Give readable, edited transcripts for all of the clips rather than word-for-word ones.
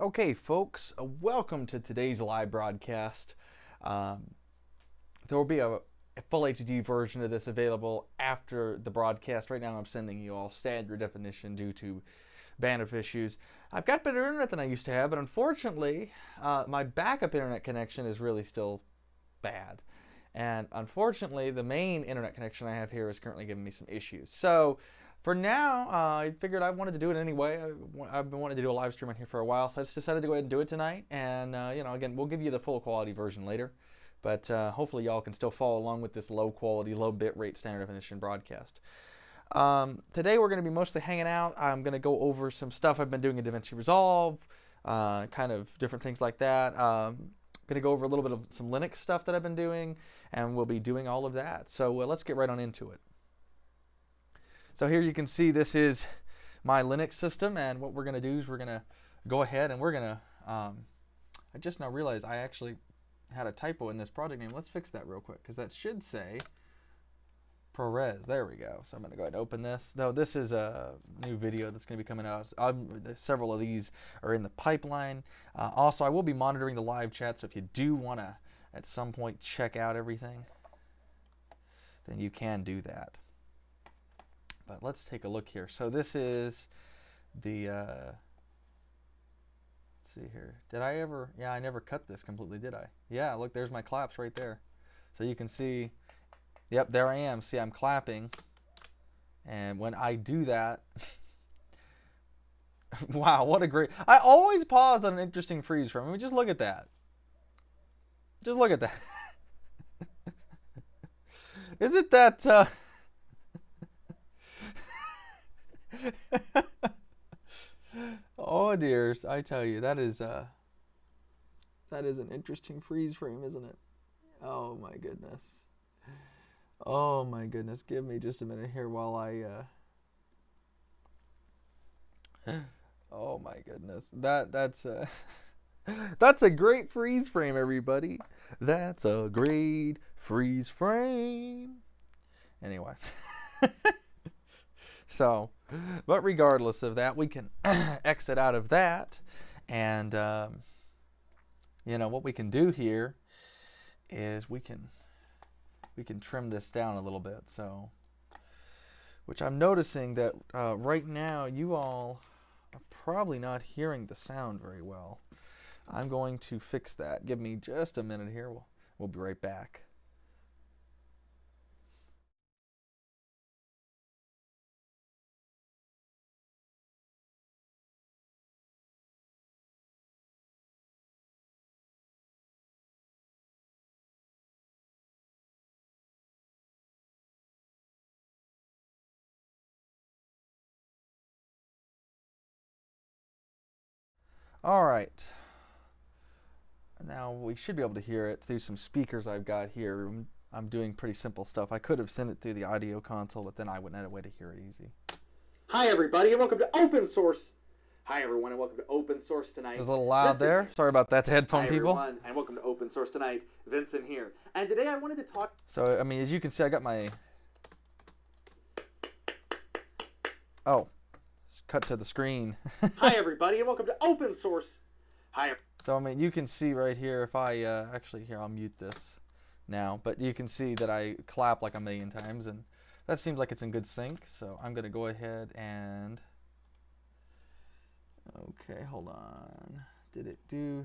Okay, folks, welcome to today's live broadcast. There will be a full HD version of this available after the broadcast. Right now I'm sending you all standard definition due to bandwidth issues. I've got better internet than I used to have, but unfortunately, my backup internet connection is really still bad. And unfortunately, the main internet connection I have here is currently giving me some issues. So for now, I figured I wanted to do it anyway. I've been wanting to do a live stream on here for a while, so I just decided to go ahead and do it tonight. And again, we'll give you the full quality version later, but hopefully y'all can still follow along with this low quality, low bit rate standard definition broadcast. Today we're going to be mostly hanging out. I'm going to go over some stuff I've been doing in DaVinci Resolve, kind of different things like that. Going to go over a little bit of some Linux stuff that I've been doing, and we'll be doing all of that. So let's get right on into it. So here you can see this is my Linux system, and what we're going to do is we're going to go ahead and we're going to, I just now realized I actually had a typo in this project name. Let's fix that real quick, because that should say ProRes. There we go. So I'm going to go ahead and open this. Though this is a new video that's going to be coming out. Several of these are in the pipeline. Also, I will be monitoring the live chat, so if you do want to at some point check out everything, then you can do that. But let's take a look here. So this is the, let's see here. Did I ever, yeah, I never cut this completely, did I? Yeah, look, there's my claps right there. So you can see, yep, there I am. See, I'm clapping. And when I do that, wow, what a great, I always pause on an interesting freeze frame. I mean, just look at that. Just look at that. Isn't that, oh dears, I tell you, that is an interesting freeze frame, isn't it? Oh my goodness. Oh my goodness. Give me just a minute here while I oh my goodness. That's that's a great freeze frame, everybody. That's a great freeze frame. Anyway. So, but regardless of that, we can exit out of that, and you know what we can do here is we can trim this down a little bit. So, which I'm noticing that right now you all are probably not hearing the sound very well. I'm going to fix that. Give me just a minute here. We'll be right back. All right. Now we should be able to hear it through some speakers I've got here. I'm doing pretty simple stuff. I could have sent it through the audio console, but then I wouldn't have a way to hear it easy. Hi everybody, and welcome to Open Source. Hi everyone, and welcome to Open Source Tonight. It was a little loud there. Sorry about that to headphone people. Hi everyone, and welcome to Open Source Tonight. Vincent here. And today I wanted to talk... So, I mean, as you can see, I got my... Oh. Cut to the screen. Hi everybody, and welcome to Open Source. Hi. So, I mean, you can see right here, if I... actually, here, I'll mute this now. But you can see that I clap like a million times, and that seems like it's in good sync. So, I'm going to go ahead and... Okay, hold on. Did it do...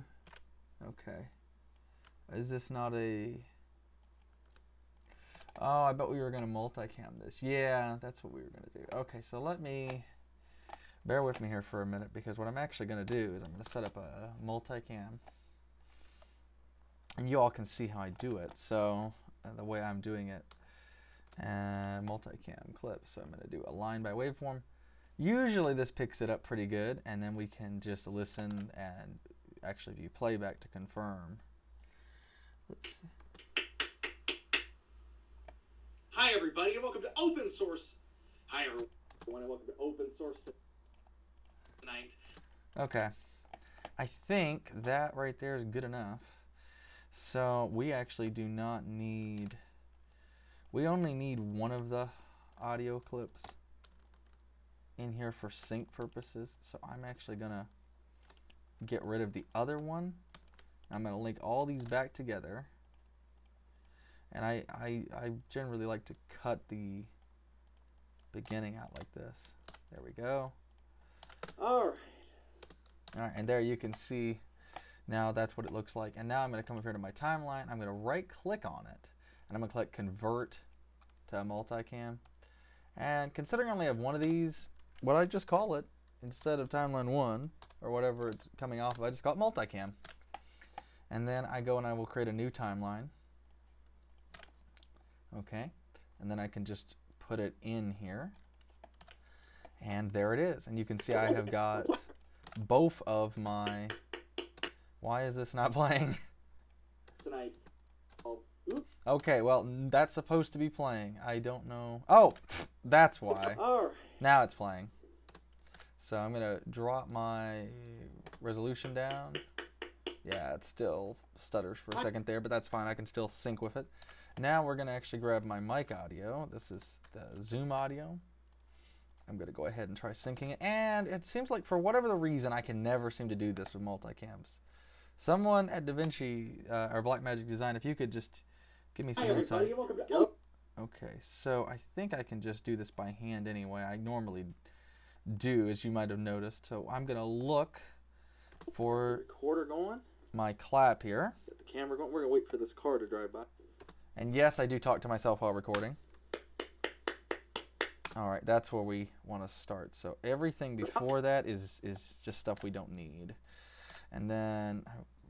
Okay. Is this not a... Oh, I bet we were going to multicam this. Yeah, that's what we were going to do. Okay, so let me... Bear with me here for a minute, because what I'm actually going to do is I'm going to set up a multicam. And you all can see how I do it. So, the way I'm doing it. And multicam clip. So I'm going to do a line by waveform. Usually this picks it up pretty good, and then we can just listen and actually view playback to confirm. Let's see. Hi everybody, and welcome to Open Source. Hi everyone, and welcome to Open Source Tonight. Okay. I think that right there is good enough. So we actually do not need... We only need one of the audio clips in here for sync purposes. So I'm actually gonna get rid of the other one. I'm going to link all these back together. And I generally like to cut the beginning out like this. There we go. All right, and there you can see now that's what it looks like. And now I'm going to come up here to my timeline. I'm going to right click on it and I'm going to click convert to a multicam. And considering I only have one of these, what I just call it instead of timeline 1 or whatever it's coming off of, I just call it multicam. And then I go and I will create a new timeline. Okay, and then I can just put it in here. And there it is. And you can see I have got both of my... Why is this not playing? Tonight. Oh. Okay, well, that's supposed to be playing. I don't know. Oh, that's why. All right. Now it's playing. So I'm going to drop my resolution down. Yeah, it still stutters for a second there, but that's fine. I can still sync with it. Now we're going to actually grab my mic audio. This is the Zoom audio. I'm going to go ahead and try syncing it. And it seems like for whatever the reason, I can never seem to do this with multicams. Someone at DaVinci or Blackmagic Design, if you could just give me some insight. Okay, so I think I can just do this by hand anyway. I normally do, as you might have noticed. So I'm going to look for recorder going. My clap here. Get the camera going. We're going to wait for this car to drive by. And yes, I do talk to myself while recording. All right, that's where we want to start. So everything before that is just stuff we don't need. And then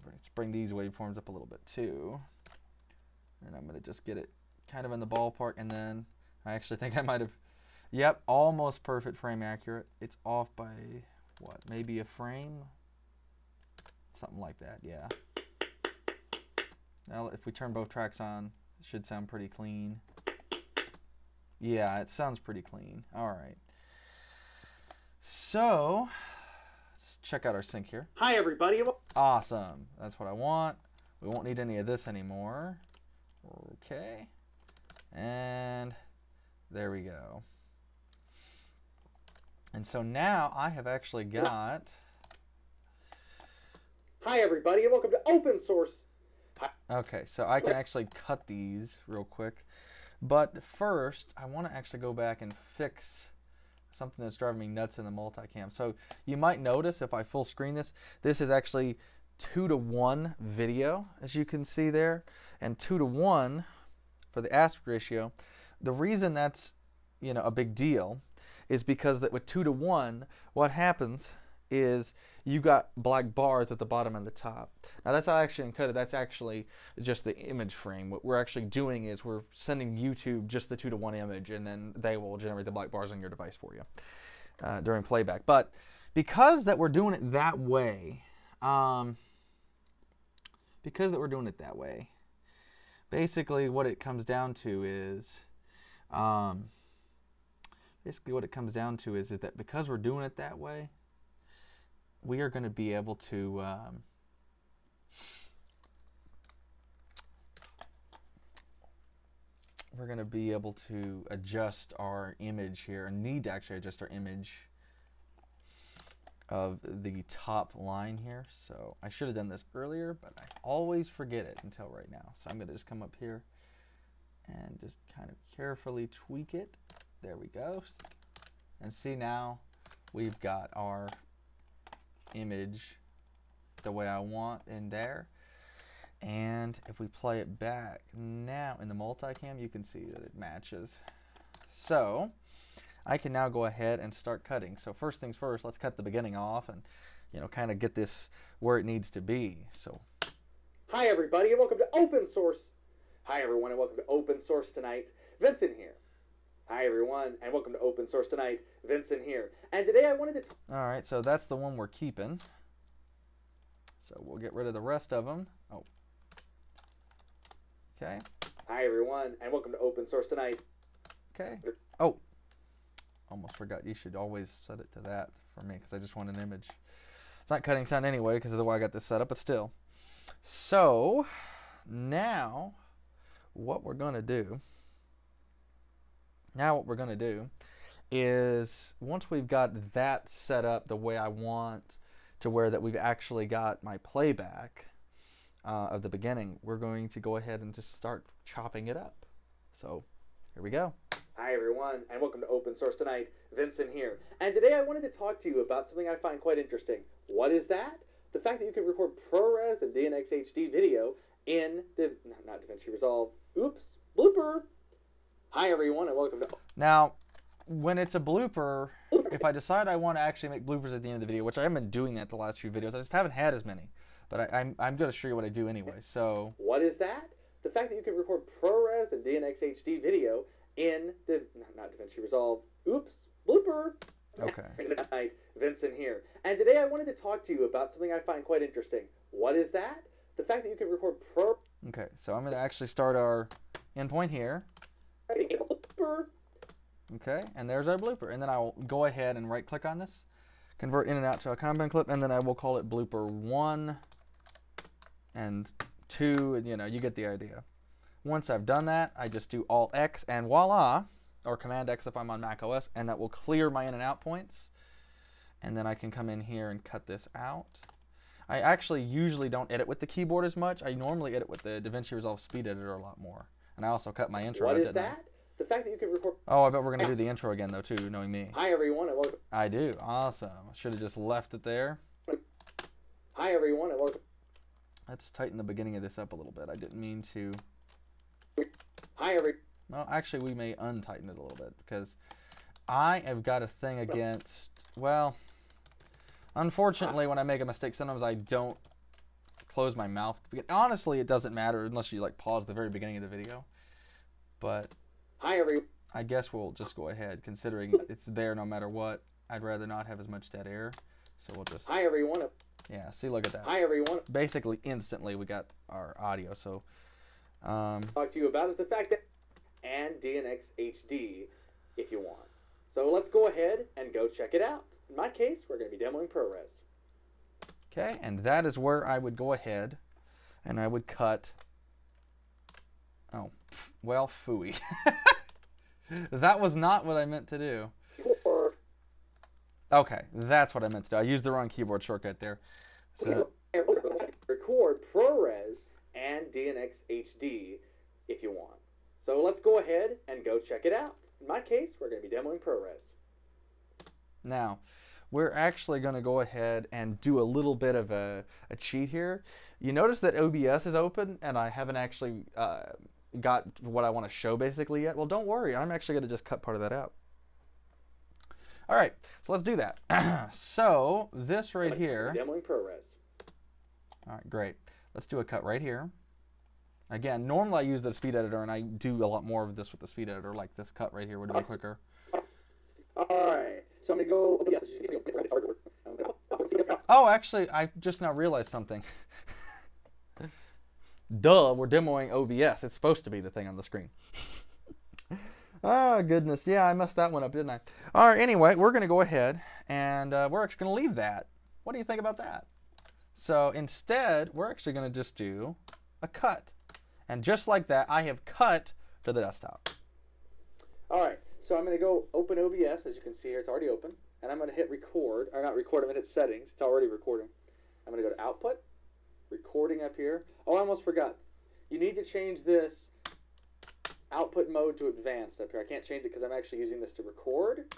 let's bring these waveforms up a little bit too. And I'm going to just get it kind of in the ballpark. And then I actually think I might have, yep, almost perfect frame accurate. It's off by, what, maybe a frame? Something like that, yeah. Now if we turn both tracks on, it should sound pretty clean. Yeah, it sounds pretty clean. All right. So let's check out our sync here. Hi, everybody. Awesome. That's what I want. We won't need any of this anymore. Okay. And there we go. And so now I have actually got... Hi, everybody, and welcome to Open Source. Okay, so I can actually cut these real quick. But first, I want to actually go back and fix something that's driving me nuts in the multicam. So you might notice if I full screen this, this is actually 2:1 video, as you can see there. And 2:1 for the aspect ratio. The reason that's, you know, a big deal is because that with 2:1, what happens is you got black bars at the bottom and the top. Now that's not actually encoded, that's actually just the image frame. What we're actually doing is we're sending YouTube just the 2:1 image, and then they will generate the black bars on your device for you during playback. But because that we're doing it that way, basically what it comes down to is, that because we're doing it that way, we are going to be able to adjust our image here, and need to actually adjust our image of the top line here. So I should have done this earlier, but I always forget it until right now. So I'm going to just come up here and just kind of carefully tweak it. There we go. And see, now we've got our image the way I want in there. And if we play it back now in the multicam, you can see that it matches. So I can now go ahead and start cutting. So first things first, let's cut the beginning off and, you know, kind of get this where it needs to be. So hi, everybody, and welcome to Open Source. Hi, everyone, and welcome to Open Source Tonight. Vincent here. Hi, everyone, and welcome to Open Source Tonight. Vincent here. And today I wanted to... All right, so that's the one we're keeping. So we'll get rid of the rest of them. Oh. Okay. Hi, everyone, and welcome to Open Source Tonight. Okay. Oh. Almost forgot. You should always set it to that for me, because I just want an image. It's not cutting sound anyway, because of the way I got this set up, but still. So now what we're going to do... is, once we've got that set up the way I want to where that we've actually got my playback of the beginning, we're going to go ahead and just start chopping it up. So here we go. Hi everyone, and welcome to Open Source Tonight. Vincent here. And today I wanted to talk to you about something I find quite interesting. What is that? The fact that you can record ProRes and DNx HD video in not DaVinci Resolve. Oops, blooper. Hi everyone, and welcome to... Now, when it's a blooper, if I decide I want to actually make bloopers at the end of the video, which I haven't been doing that the last few videos, I just haven't had as many. But I'm going to show you what I do anyway, so... What is that? The fact that you can record ProRes and DNx HD video in not DaVinci Resolve. Oops, blooper. Okay. Vincent here. And today I wanted to talk to you about something I find quite interesting. What is that? The fact that you can record Okay, so I'm going to actually start our endpoint here. Blooper. Okay, and there's our blooper. And then I'll go ahead and right click on this, convert in and out to a compound clip, and then I will call it blooper 1 and 2, and you get the idea. Once I've done that, I just do Alt X and voila, or Command X if I'm on Mac OS, and that will clear my in and out points. And then I can come in here and cut this out. I actually usually don't edit with the keyboard as much. I normally edit with the DaVinci Resolve Speed Editor a lot more. And I also cut my intro. What is that? The fact that you can record... Oh, I bet we're going to do the intro again though too, knowing me. Hi everyone, and welcome... I do. Awesome. Should have just left it there. Hi everyone, and welcome... Let's tighten the beginning of this up a little bit. I didn't mean to... Hi everyone. Well, actually, we may untighten it a little bit because I have got a thing against, well, unfortunately, when I make a mistake, sometimes I don't close my mouth. Honestly, it doesn't matter unless you like pause the very beginning of the video. But hi everyone. I guess we'll just go ahead, considering it's there no matter what. I'd rather not have as much dead air, so we'll just. Hi everyone. Yeah, see, look at that. Hi everyone. Basically, instantly we got our audio. So. Talk to you about is the fact that and DNx HD if you want. So let's go ahead and go check it out. In my case, we're going to be demoing ProRes. Okay, and that is where I would go ahead and I would cut. Oh, well, phooey. That was not what I meant to do. Okay, that's what I meant to do. I used the wrong keyboard shortcut there. So, record ProRes and DNx HD if you want. So let's go ahead and go check it out. In my case, we're going to be demoing ProRes. Now, we're actually going to go ahead and do a little bit of a cheat here. You notice that OBS is open and I haven't actually got what I want to show basically yet. Well, don't worry. I'm actually going to just cut part of that out. All right, so let's do that. So this right here. Demoing ProRes. All right, great. Let's do a cut right here. Again, normally I use the speed editor, and I do a lot more of this with the speed editor, like this cut right here would be quicker. All right, so I'm going to go... Oh, actually, I just now realized something. Duh, we're demoing OBS. It's supposed to be the thing on the screen. Oh, goodness. Yeah, I messed that one up, didn't I? All right, anyway, we're going to go ahead, and we're actually going to leave that. What do you think about that? So instead, we're actually going to just do a cut. And just like that, I have cut to the desktop. All right, so I'm going to go open OBS. As you can see here, it's already open. And I'm going to hit record, or not record, I'm going to hit settings. It's already recording. I'm going to go to output, recording up here. Oh, I almost forgot. You need to change this output mode to advanced up here. I can't change it because I'm actually using this to record.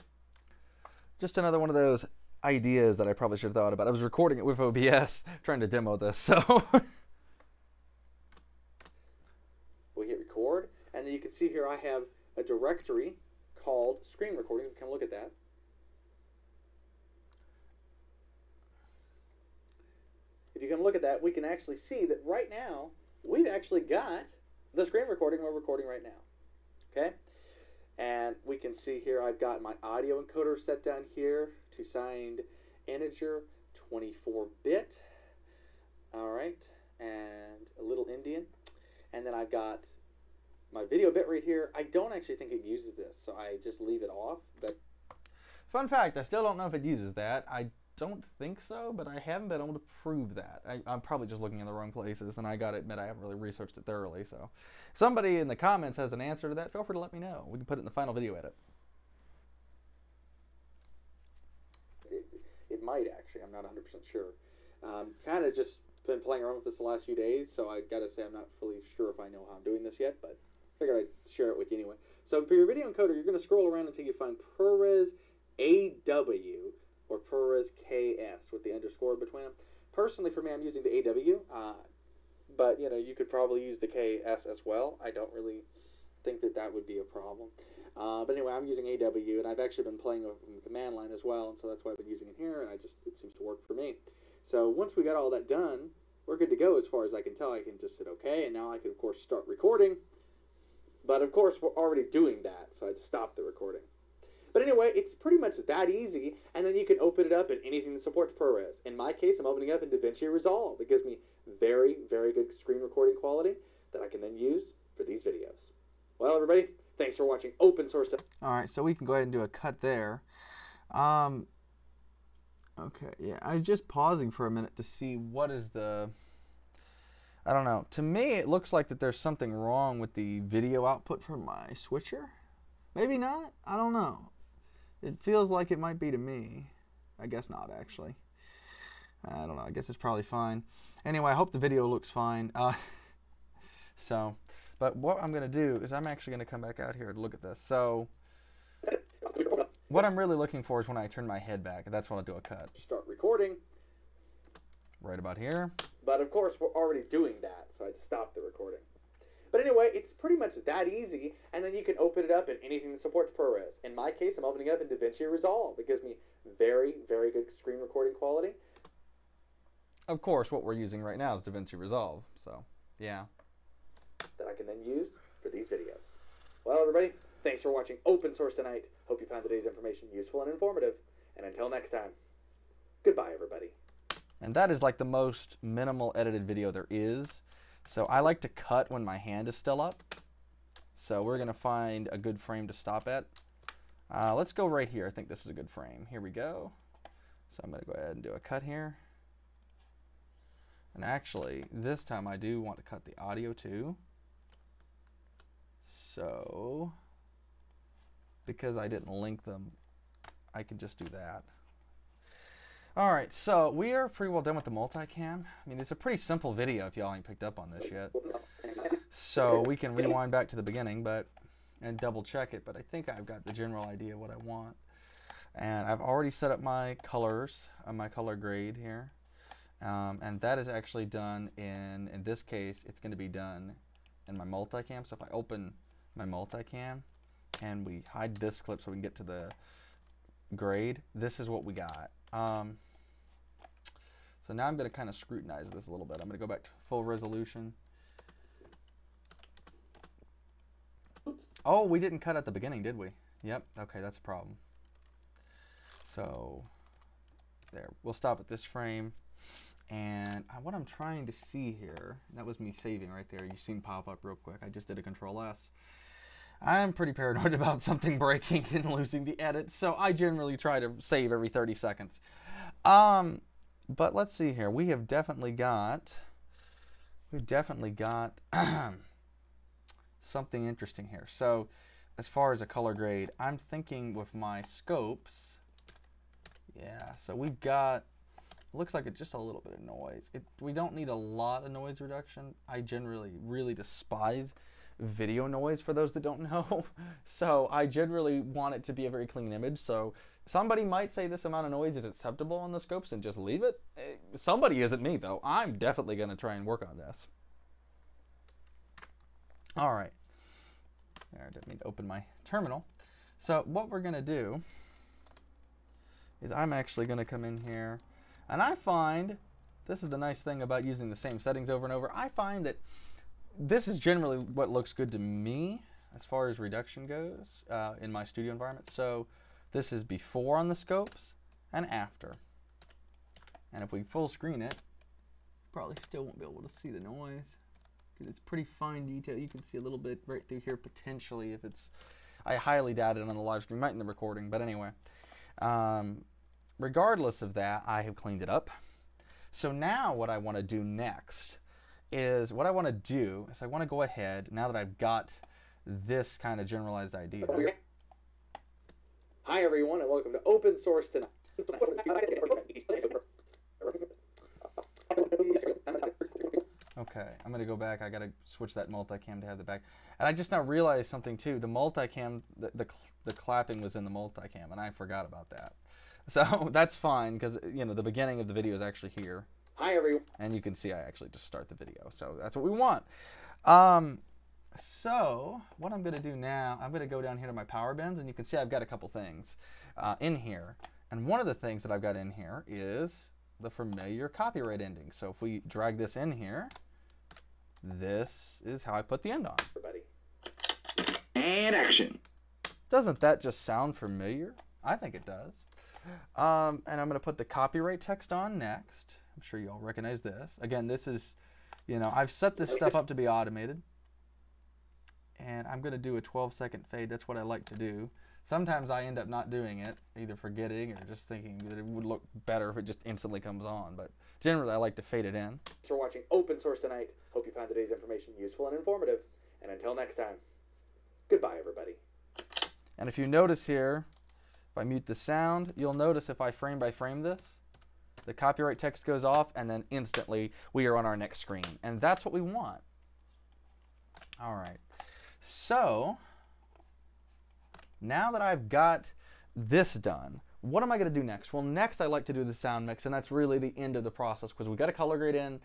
Just another one of those ideas that I probably should have thought about. I was recording it with OBS, trying to demo this, so. We hit record, and then you can see here I have a directory called screen recording. Come look at that. If you come look at that, we can actually see that right now we've actually got the screen recording we're recording right now. Okay? And we can see here I've got my audio encoder set down here to signed integer 24-bit. All right, and a little Indian. And then I've got my video bit rate here. I don't actually think it uses this, so I just leave it off. But fun fact, I still don't know if it uses that. I don't think so, but I haven't been able to prove that. I'm probably just looking in the wrong places, and I got to admit I haven't really researched it thoroughly. So if somebody in the comments has an answer to that, feel free to let me know. We can put it in the final video edit. It might actually. I'm not 100% sure. Kind of just been playing around with this the last few days, so I gotta say I'm not fully sure if I know how I'm doing this yet, but figured I'd share it with you anyway. So for your video encoder, you're going to scroll around until you find ProRes AW or ProRes KS with the underscore between them. Personally, for me, I'm using the AW, but you know, you could probably use the KS as well. I don't really think that that would be a problem. But anyway, I'm using AW, and I've actually been playing with the command line as well, and so that's why I've been using it here, and it seems to work for me. So once we got all that done, we're good to go as far as I can tell. I can just hit OK, and now I can, of course, start recording. But, of course, we're already doing that, so I'd stop the recording. But anyway, it's pretty much that easy, and then you can open it up in anything that supports ProRes. In my case, I'm opening up in DaVinci Resolve. It gives me very, very good screen recording quality that I can then use for these videos. Well, everybody, thanks for watching Open Source. All right, so we can go ahead and do a cut there. Okay, yeah, I was just pausing for a minute to see what is the... I don't know. To me, it looks like that there's something wrong with the video output from my switcher. Maybe not. I don't know. It feels like it might be to me. I guess not, actually. I don't know. I guess it's probably fine. Anyway, I hope the video looks fine. But what I'm going to do is I'm actually going to come back out here and look at this. So what I'm really looking for is when I turn my head back. That's when I'll do a cut. Start recording. Right about here. But, of course, we're already doing that, so I'd stop the recording. But anyway, it's pretty much that easy, and then you can open it up in anything that supports ProRes. In my case, I'm opening up in DaVinci Resolve. It gives me very, very good screen recording quality. Of course, what we're using right now is DaVinci Resolve, so, yeah. That I can then use for these videos. Well, everybody, thanks for watching Open Source tonight. Hope you found today's information useful and informative. And until next time, goodbye, everybody. And that is like the most minimal edited video there is. So I like to cut when my hand is still up. So we're going to find a good frame to stop at. Let's go right here. I think this is a good frame. Here we go. So I'm going to go ahead and do a cut here. And actually, this time I do want to cut the audio too. So, because I didn't link them, I can just do that. All right, so we are pretty well done with the multicam. I mean, it's a pretty simple video if y'all ain't picked up on this yet. So we can rewind back to the beginning and double check it, but I think I've got the general idea of what I want. And I've already set up my colors, my color grade here. And that is actually done in this case, it's going to be done in my multicam. So if I open my multicam and we hide this clip so we can get to the grade, this is what we got. So now I'm going to kind of scrutinize this a little bit. I'm going to go back to full resolution. Oops. Oh, we didn't cut at the beginning, did we? Yep. Okay, that's a problem. So there, we'll stop at this frame. And what I'm trying to see here, that was me saving right there. You've seen pop up real quick. I just did a Control S. I'm pretty paranoid about something breaking and losing the edit, so I generally try to save every 30 seconds. But let's see here. We've definitely got something interesting here. So as far as a color grade, I'm thinking with my scopes, yeah, so we've got, looks like it's just a little bit of noise. We don't need a lot of noise reduction. I generally really despise video noise, for those that don't know. So I generally want it to be a very clean image. So somebody might say this amount of noise is acceptable on the scopes and just leave it. Somebody isn't me, though. I'm definitely going to try and work on this. All right. There, I didn't mean to open my terminal. So what we're going to do is I'm actually going to come in here. And I find, this is the nice thing about using the same settings over and over, I find that this is generally what looks good to me as far as reduction goes in my studio environment. So this is before on the scopes and after. And if we full screen it, probably still won't be able to see the noise because it's pretty fine detail. You can see a little bit right through here potentially if it's, I highly doubt it on the live stream, might in the recording, but anyway. Regardless of that, I have cleaned it up. So now what I want to do next is, I want to go ahead, now that I've got this kind of generalized idea. Hi everyone, and welcome to Open Source Tonight. Okay, I'm gonna go back. I gotta switch that multicam to have the back. And I just now realized something too. The multicam, the clapping was in the multicam, and I forgot about that. So that's fine because you know the beginning of the video is actually here. Hi everyone. And you can see I actually just start the video, so that's what we want. So what I'm gonna do now, I'm gonna go down here to my power bins, and you can see I've got a couple things in here. And one of the things that I've got in here is the familiar copyright ending. So if we drag this in here, this is how I put the end on. Everybody. And action. Doesn't that just sound familiar? I think it does. And I'm going to put the copyright text on next. I'm sure you all recognize this. Again, this is, you know, I've set this stuff up to be automated. And I'm going to do a 12-second fade. That's what I like to do. Sometimes I end up not doing it, either forgetting or just thinking that it would look better if it just instantly comes on. But generally, I like to fade it in. Thanks for watching Open Source Tonight. Hope you found today's information useful and informative. And until next time, goodbye, everybody. And if you notice here, if I mute the sound, you'll notice if I frame by frame this, the copyright text goes off, and then instantly we are on our next screen. And that's what we want. All right. So now that I've got this done, what am I going to do next? Well, next I like to do the sound mix, and that's really the end of the process because we've got a color grade in,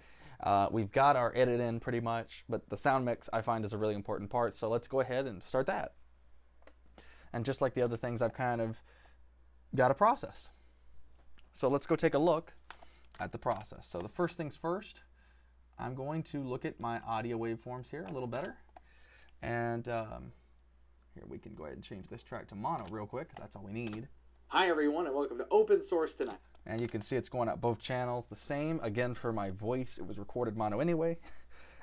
we've got our edit in pretty much, but the sound mix I find is a really important part. So let's go ahead and start that. And just like the other things, I've kind of got a process. So let's go take a look at the process. So the first things first, I'm going to look at my audio waveforms here a little better. And here we can go ahead and change this track to mono real quick because that's all we need. Hi everyone, and welcome to Open Source Tonight. And you can see it's going out both channels the same. Again, for my voice, it was recorded mono anyway.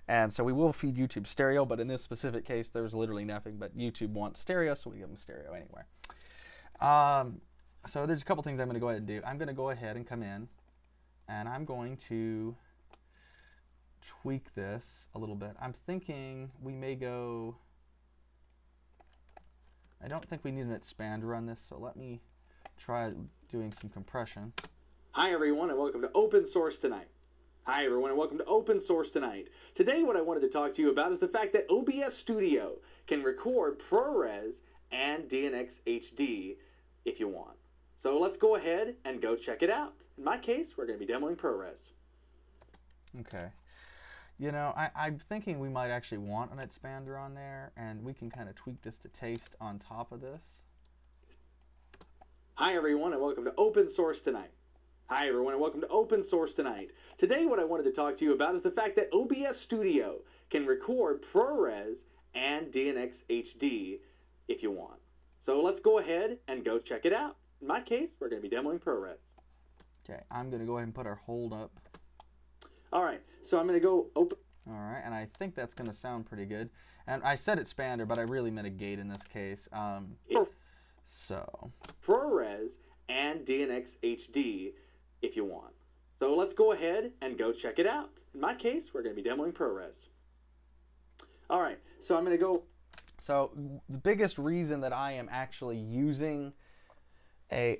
And so we will feed YouTube stereo, but in this specific case, there's literally nothing, but YouTube wants stereo, so we give them stereo anyway. So there's a couple things I'm going to go ahead and do. I'm going to go ahead and come in, and I'm going to tweak this a little bit. I'm thinking we may go, I don't think we need an expander on this, so let me try doing some compression. Hi everyone, and welcome to Open Source Tonight. Hi everyone, and welcome to Open Source Tonight. Today what I wanted to talk to you about is the fact that OBS Studio can record ProRes and DNx HD if you want. So let's go ahead and go check it out. In my case, we're going to be demoing ProRes. Okay. You know, I'm thinking we might actually want an expander on there, and we can kind of tweak this to taste on top of this. Hi everyone, and welcome to Open Source Tonight. Hi everyone, and welcome to Open Source Tonight. Today what I wanted to talk to you about is the fact that OBS Studio can record ProRes and DNx HD if you want. So let's go ahead and go check it out. In my case, we're going to be demoing ProRes. Okay, I'm going to go ahead and put our hold up. All right, so I'm going to go open. All right, and I think that's going to sound pretty good. And I said expander, but I really meant a gate in this case. So ProRes and DNx HD if you want. So let's go ahead and go check it out. In my case, we're going to be demoing ProRes. All right, so I'm going to go. So the biggest reason that I am actually using a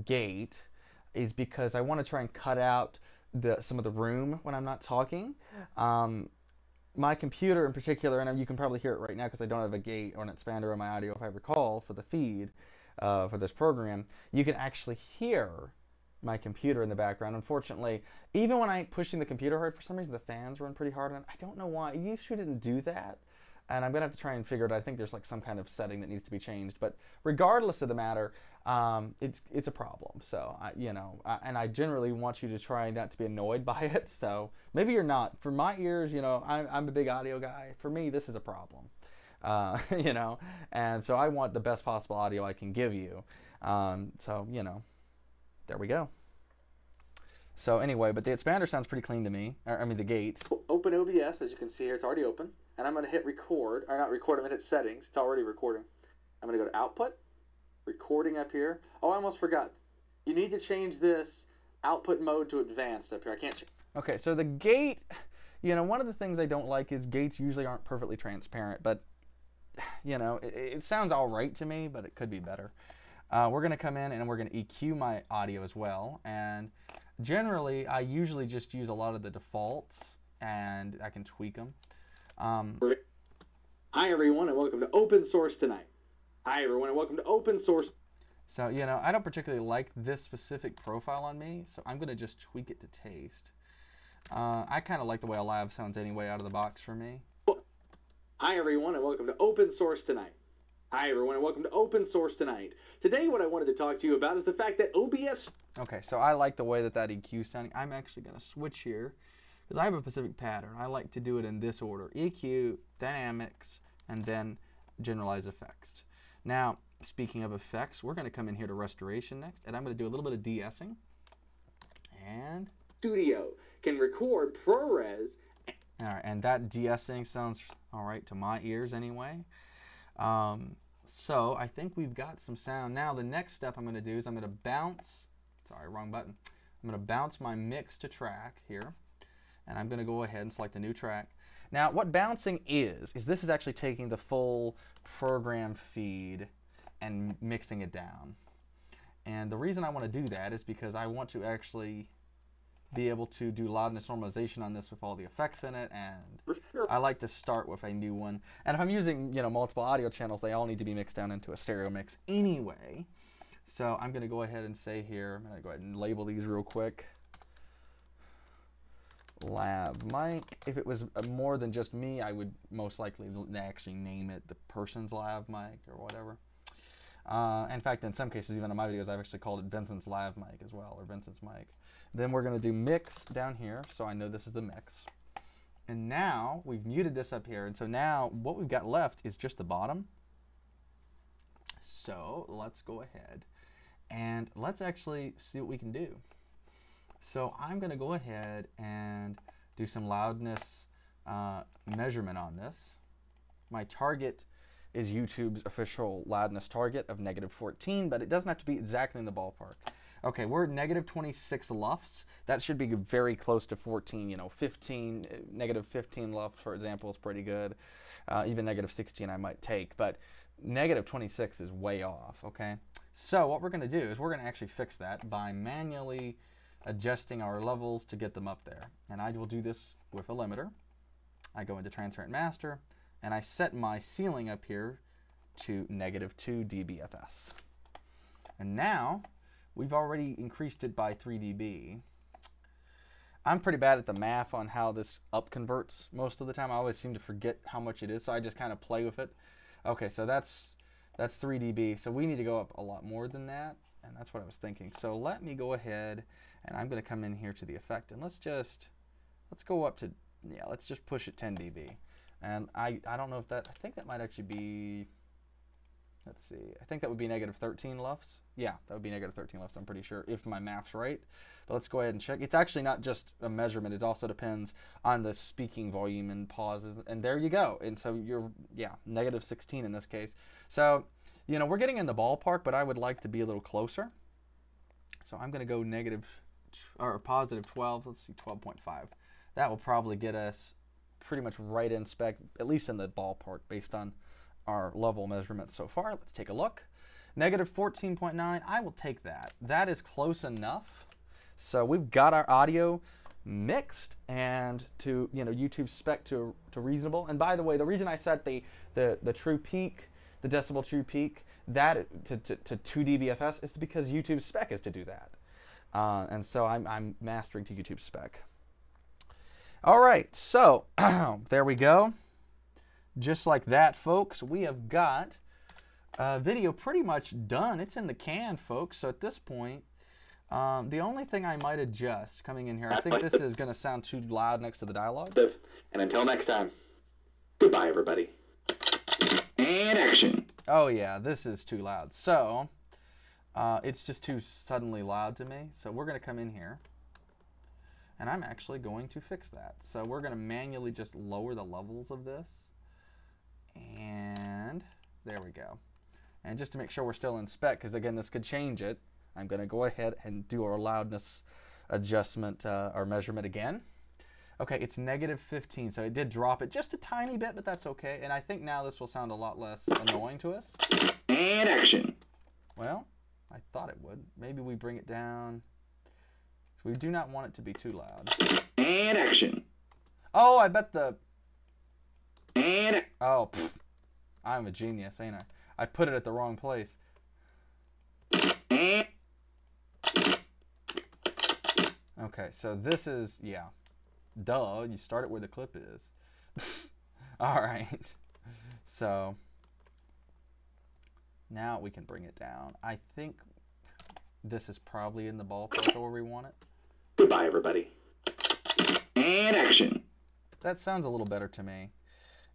gate is because I want to try and cut out some of the room when I'm not talking. My computer in particular, and you can probably hear it right now because I don't have a gate or an expander on my audio if I recall for the feed for this program, you can actually hear my computer in the background. Unfortunately, even when I'm pushing the computer hard, for some reason the fans run pretty hard on it. I don't know why. You usually didn't do that. And I'm going to have to try and figure it out. I think there's like some kind of setting that needs to be changed. But regardless of the matter, it's a problem. So, and I generally want you to try not to be annoyed by it. So maybe you're not. For my ears, I'm a big audio guy. For me, this is a problem. And so I want the best possible audio I can give you. There we go. So anyway, but the expander sounds pretty clean to me. The gate. Open OBS, as you can see here, it's already open. And I'm going to hit record, or not record, I'm going to hit settings. It's already recording. I'm going to go to output, recording up here. Oh, I almost forgot. You need to change this output mode to advanced up here. I can't change. Okay, so the gate, one of the things I don't like is gates usually aren't perfectly transparent, but, it sounds all right to me, but it could be better. We're going to come in and we're going to EQ my audio as well. And generally, I usually just use a lot of the defaults, and I can tweak them. Hi, everyone, and welcome to Open Source Tonight. Hi, everyone, and welcome to Open Source. So, you know, I don't particularly like this specific profile on me, so I'm going to just tweak it to taste. I kind of like the way a lav sounds anyway out of the box for me. Hi, everyone, and welcome to Open Source Tonight. Hi, everyone, and welcome to Open Source Tonight. Today, what I wanted to talk to you about is the fact that OBS... Okay, so I like the way that EQ is sounding. I'm actually going to switch here, because I have a specific pattern. I like to do it in this order: EQ, dynamics, and then generalize effects. Now, speaking of effects, we're going to come in here to restoration next, and I'm going to do a little bit of de-essing. And Studio can record ProRes. All right, and that de-essing sounds all right to my ears anyway. So I think we've got some sound. Now the next step I'm going to do is I'm going to bounce, sorry, wrong button. I'm going to bounce my mix to track here, and I'm going to go ahead and select a new track. Now what bouncing is this is actually taking the full program feed and mixing it down. And the reason I want to do that is because I want to actually be able to do loudness normalization on this with all the effects in it, and I like to start with a new one. And if I'm using, you know, multiple audio channels, they all need to be mixed down into a stereo mix anyway. So I'm going to go ahead and say here, I'm going to go ahead and label these real quick. Lav mic. If it was more than just me, I would most likely actually name it the person's lav mic or whatever. In fact, in some cases, even in my videos, I've actually called it Vincent's lav mic as well, or Vincent's mic. Then we're going to do mix down here, so I know this is the mix. And now we've muted this up here, and so now what we've got left is just the bottom. So let's go ahead and let's actually see what we can do. So I'm going to go ahead and do some loudness measurement on this. My target is YouTube's official loudness target of -14, but it doesn't have to be exactly in the ballpark. Okay, we're at -26 LUFS. That should be very close to 14, you know, 15, -15 LUFS, for example, is pretty good. Even -16 I might take, but -26 is way off, okay? So what we're going to do is we're going to actually fix that by manually adjusting our levels to get them up there. And I will do this with a limiter. I go into Transparent Master, and I set my ceiling up here to -2 dBFS. And now we've already increased it by 3 dB. I'm pretty bad at the math on how this up converts most of the time. I always seem to forget how much it is, so I just kind of play with it. Okay, so that's 3 dB. So we need to go up a lot more than that, and that's what I was thinking. So let me go ahead, and I'm going to come in here to the effect, and let's go up to, yeah, let's just push it 10 dB. And I don't know if that, I think that might actually be, let's see, I think that would be -13 LUFS. Yeah, that would be -13 LUFS, I'm pretty sure, if my math's right. But let's go ahead and check. It's actually not just a measurement, it also depends on the speaking volume and pauses, and there you go. And so you're, yeah, -16 in this case. So, you know, we're getting in the ballpark, but I would like to be a little closer. So I'm going to go +12, let's see, 12.5. That will probably get us pretty much right in spec, at least in the ballpark, based on our level measurements so far. Let's take a look. -14.9, I will take that. That is close enough. So we've got our audio mixed and to, you know, YouTube spec to reasonable. And by the way, the reason I set the true peak, the decibel true peak, that to 2 dBFS is because YouTube spec is to do that. And so I'm mastering to YouTube spec. All right, so there we go. Just like that, folks, we have got video pretty much done. It's in the can, folks. So at this point, the only thing I might adjust coming in here, I think this is going to sound too loud next to the dialogue. And until next time, goodbye, everybody. And action. Oh yeah, this is too loud. So it's just too suddenly loud to me. So we're going to come in here, and I'm actually going to fix that. So we're going to manually just lower the levels of this. And there we go. And just to make sure we're still in spec, because again, this could change it, I'm going to go ahead and do our loudness adjustment, our measurement again. Okay, it's -15, so it did drop it just a tiny bit, but that's okay. And I think now this will sound a lot less annoying to us. And action. Well, I thought it would. Maybe we bring it down So we do not want it to be too loud. And action. Oh, I bet the... And... Oh, pfft. I'm a genius, ain't I? I put it at the wrong place. And... Okay, so this is, yeah. Duh, you start it where the clip is. All right. So now we can bring it down. I think this is probably in the ballpark where we want it. Goodbye, everybody. And action. That sounds a little better to me.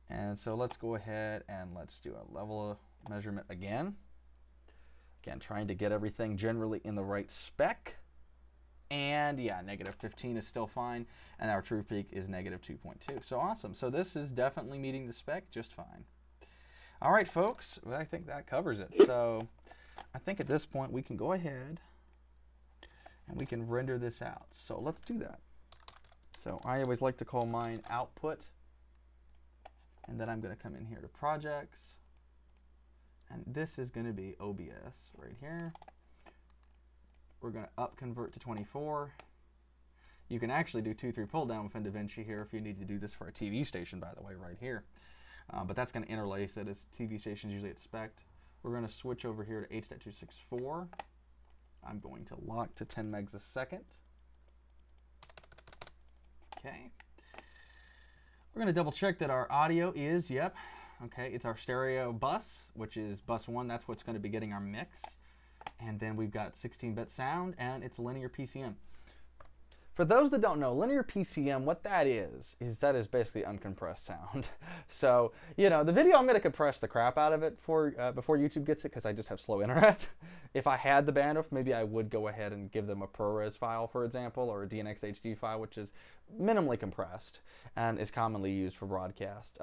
And so let's go ahead and let's do a level of measurement again. Again, trying to get everything generally in the right spec. And yeah, -15 is still fine. And our true peak is -2.2. So awesome. So this is definitely meeting the spec just fine. All right, folks. Well, I think that covers it. So I think at this point we can go ahead and we can render this out. So let's do that. So I always like to call mine output. And then I'm going to come in here to projects. And this is going to be OBS right here. We're going to up convert to 24. You can actually do 2-3 pull down within DaVinci here if you need to do this for a TV station, by the way, right here. But that's going to interlace it as TV stations usually expect. We're going to switch over here to H.264. I'm going to lock to 10 megs a second. Okay. We're going to double check that our audio is, yep, okay, it's our stereo bus, which is bus 1. That's what's going to be getting our mix. And then we've got 16-bit sound, and it's linear PCM. For those that don't know, linear PCM, what that is that is basically uncompressed sound. So, you know, the video, I'm going to compress the crap out of it for before YouTube gets it, because I just have slow internet. If I had the bandwidth, maybe I would go ahead and give them a ProRes file, for example, or a DNx HD file, which is minimally compressed and is commonly used for broadcast.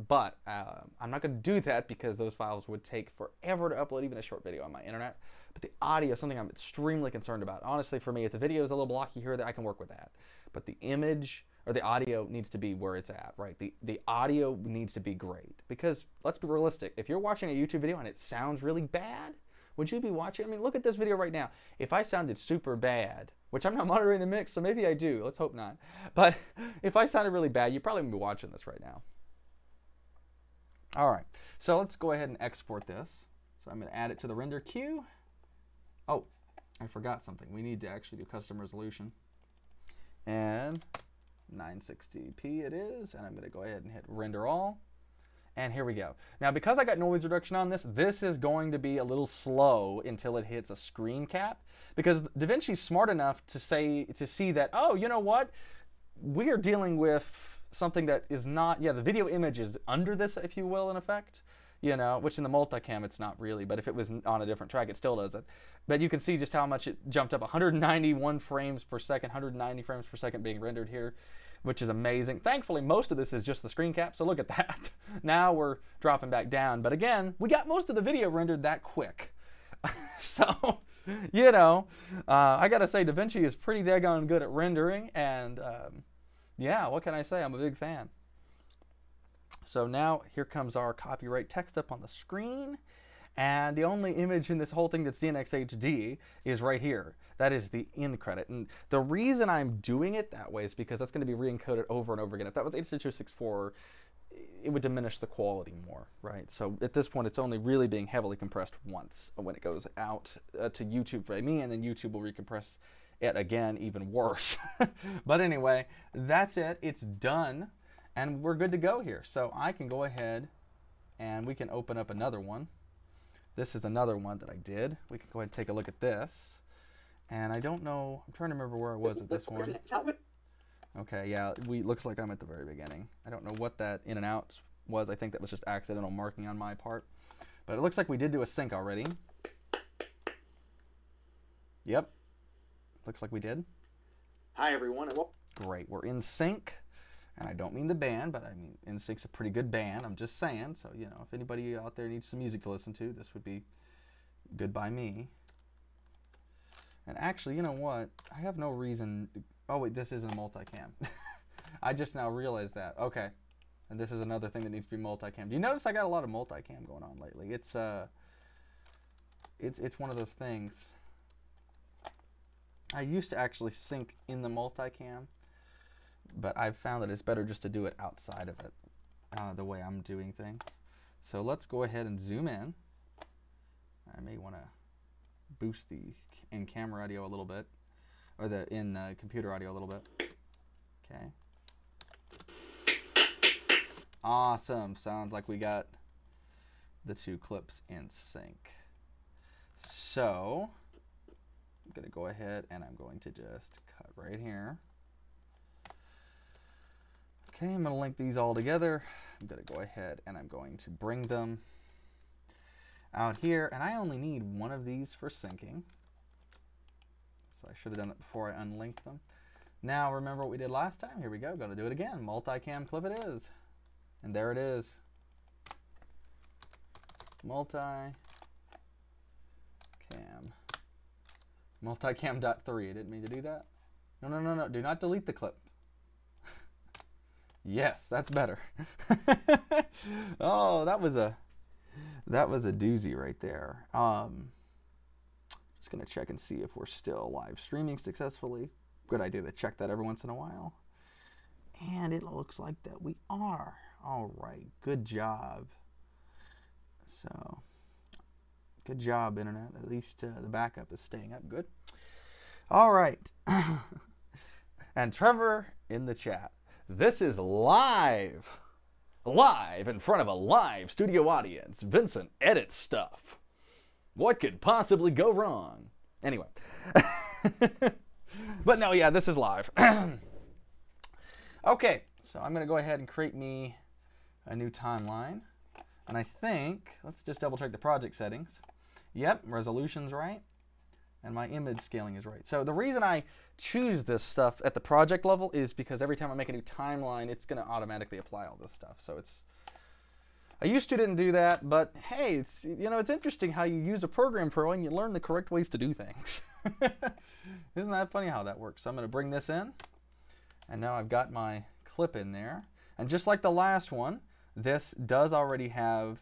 But I'm not going to do that because those files would take forever to upload even a short video on my internet. But the audio is something I'm extremely concerned about. Honestly, for me, if the video is a little blocky here, I can work with that. But the image or the audio needs to be where it's at, right? The audio needs to be great. Because let's be realistic. If you're watching a YouTube video and it sounds really bad, would you be watching? I mean, look at this video right now. If I sounded super bad, which I'm not monitoring the mix, so maybe I do. Let's hope not. But if I sounded really bad, you probably wouldn't be watching this right now. All right, so let's go ahead and export this. So I'm going to add it to the render queue. Oh, I forgot something. We need to actually do custom resolution. And 960p it is. And I'm going to go ahead and hit render all. And here we go. Now, because I got noise reduction on this, this is going to be a little slow until it hits a screen cap. Because DaVinci's smart enough to see that, oh, you know what? We are dealing with something that is not, yeah, the video image is under this, if you will, in effect, you know, which in the multicam it's not really, but if it was on a different track, it still does it. But you can see just how much it jumped up, 191 frames per second, 190 frames per second being rendered here, which is amazing. Thankfully, most of this is just the screen cap, so look at that. Now we're dropping back down, but again, we got most of the video rendered that quick. So, you know, I gotta say, DaVinci is pretty daggone good at rendering, and yeah, what can I say? I'm a big fan. So now here comes our copyright text up on the screen. And the only image in this whole thing that's DNx HD is right here. That is the end credit. And the reason I'm doing it that way is because that's going to be re-encoded over and over again. If that was H.264, it would diminish the quality more, right? So at this point, it's only really being heavily compressed once when it goes out to YouTube by me, and then YouTube will recompress it again, even worse. But anyway, that's it. It's done, and we're good to go here. So I can go ahead and we can open up another one. This is another one that I did. We can go ahead and take a look at this. And I don't know, I'm trying to remember where I was with this one. Okay, yeah, looks like I'm at the very beginning. I don't know what that in and out was. I think that was just accidental marking on my part. But it looks like we did do a sync already. Yep. Looks like we did. Hi, everyone. Great. We're in sync. And I don't mean the band, but I mean NSYNC's a pretty good band. I'm just saying. So, you know, if anybody out there needs some music to listen to, this would be good by me. And actually, you know what? I have no reason. Oh, wait, this isn't multicam. I just now realized that. Okay. And this is another thing that needs to be multicam. Do you notice I got a lot of multicam going on lately? It's one of those things. I used to actually sync in the multicam, but I've found that it's better just to do it outside of it, the way I'm doing things. So let's go ahead and zoom in. I may want to boost the in-camera audio a little bit, or the computer audio a little bit. Okay. Awesome. Sounds like we got the two clips in sync. So I'm going to go ahead and I'm going to just cut right here. Okay, I'm going to link these all together. I'm going to go ahead and I'm going to bring them out here, and I only need one of these for syncing. So I should have done it before I unlinked them. Now remember what we did last time. Here we go. Going to do it again. Multicam clip it is. And there it is. Multicam. Multicam.3. I didn't mean to do that. No, no, no, no. Do not delete the clip. Yes, that's better. Oh, that was a doozy right there. Just gonna check and see if we're still live streaming successfully. Good idea to check that every once in a while. And it looks like that we are. All right, good job. So, good job, Internet. At least the backup is staying up good. All right. And Trevor in the chat. This is live. Live in front of a live studio audience. Vincent edits stuff. What could possibly go wrong? Anyway. But no, yeah, this is live. Okay, so I'm going to go ahead and create me a new timeline. And I think, let's just double check the project settings. Yep, resolution's right. And my image scaling is right. So the reason I choose this stuff at the project level is because every time I make a new timeline, it's going to automatically apply all this stuff. So it's, I used to didn't do that, but hey, it's, you know, it's interesting how you use a program pro and you learn the correct ways to do things. Isn't that funny how that works? So I'm going to bring this in, and now I've got my clip in there. And just like the last one, this does already have,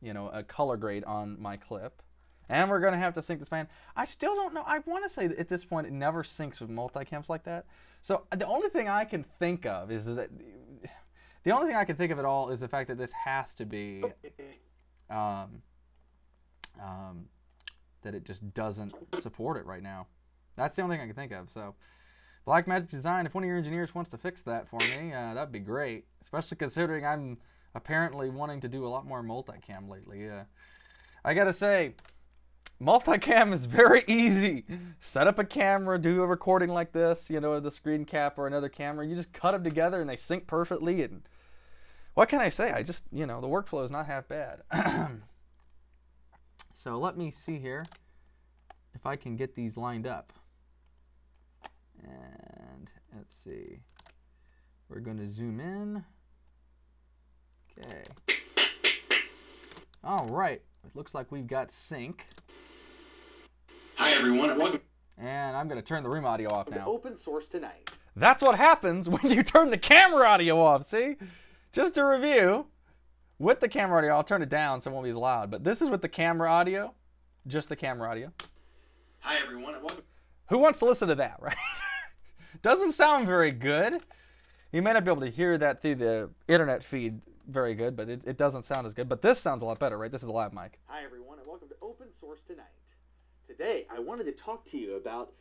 you know, a color grade on my clip. And we're going to have to sync this band. I still don't know. I want to say that at this point it never syncs with multicams like that. So the only thing I can think of is that the only thing I can think of at all is the fact that this has to be that it just doesn't support it right now. That's the only thing I can think of. So Blackmagic Design, if one of your engineers wants to fix that for me, that'd be great. Especially considering I'm apparently wanting to do a lot more multicam lately. I gotta say, multicam is very easy. Set up a camera, do a recording like this, you know, the screen cap or another camera. You just cut them together and they sync perfectly. And what can I say? I just, you know, the workflow is not half bad. So let me see here if I can get these lined up. And let's see. We're going to zoom in. Okay. All right. It looks like we've got sync. Hi everyone, and welcome. And I'm going to turn the room audio off now. Open source tonight. That's what happens when you turn the camera audio off, see? Just to review, with the camera audio, I'll turn it down so it won't be as loud. But this is with the camera audio, just the camera audio. Hi everyone, and welcome. Who wants to listen to that, right? Doesn't sound very good. You may not be able to hear that through the internet feed very good, but it doesn't sound as good. But this sounds a lot better, right? This is a live mic. Hi everyone, and welcome to Open Source Tonight. Today, I wanted to talk to you about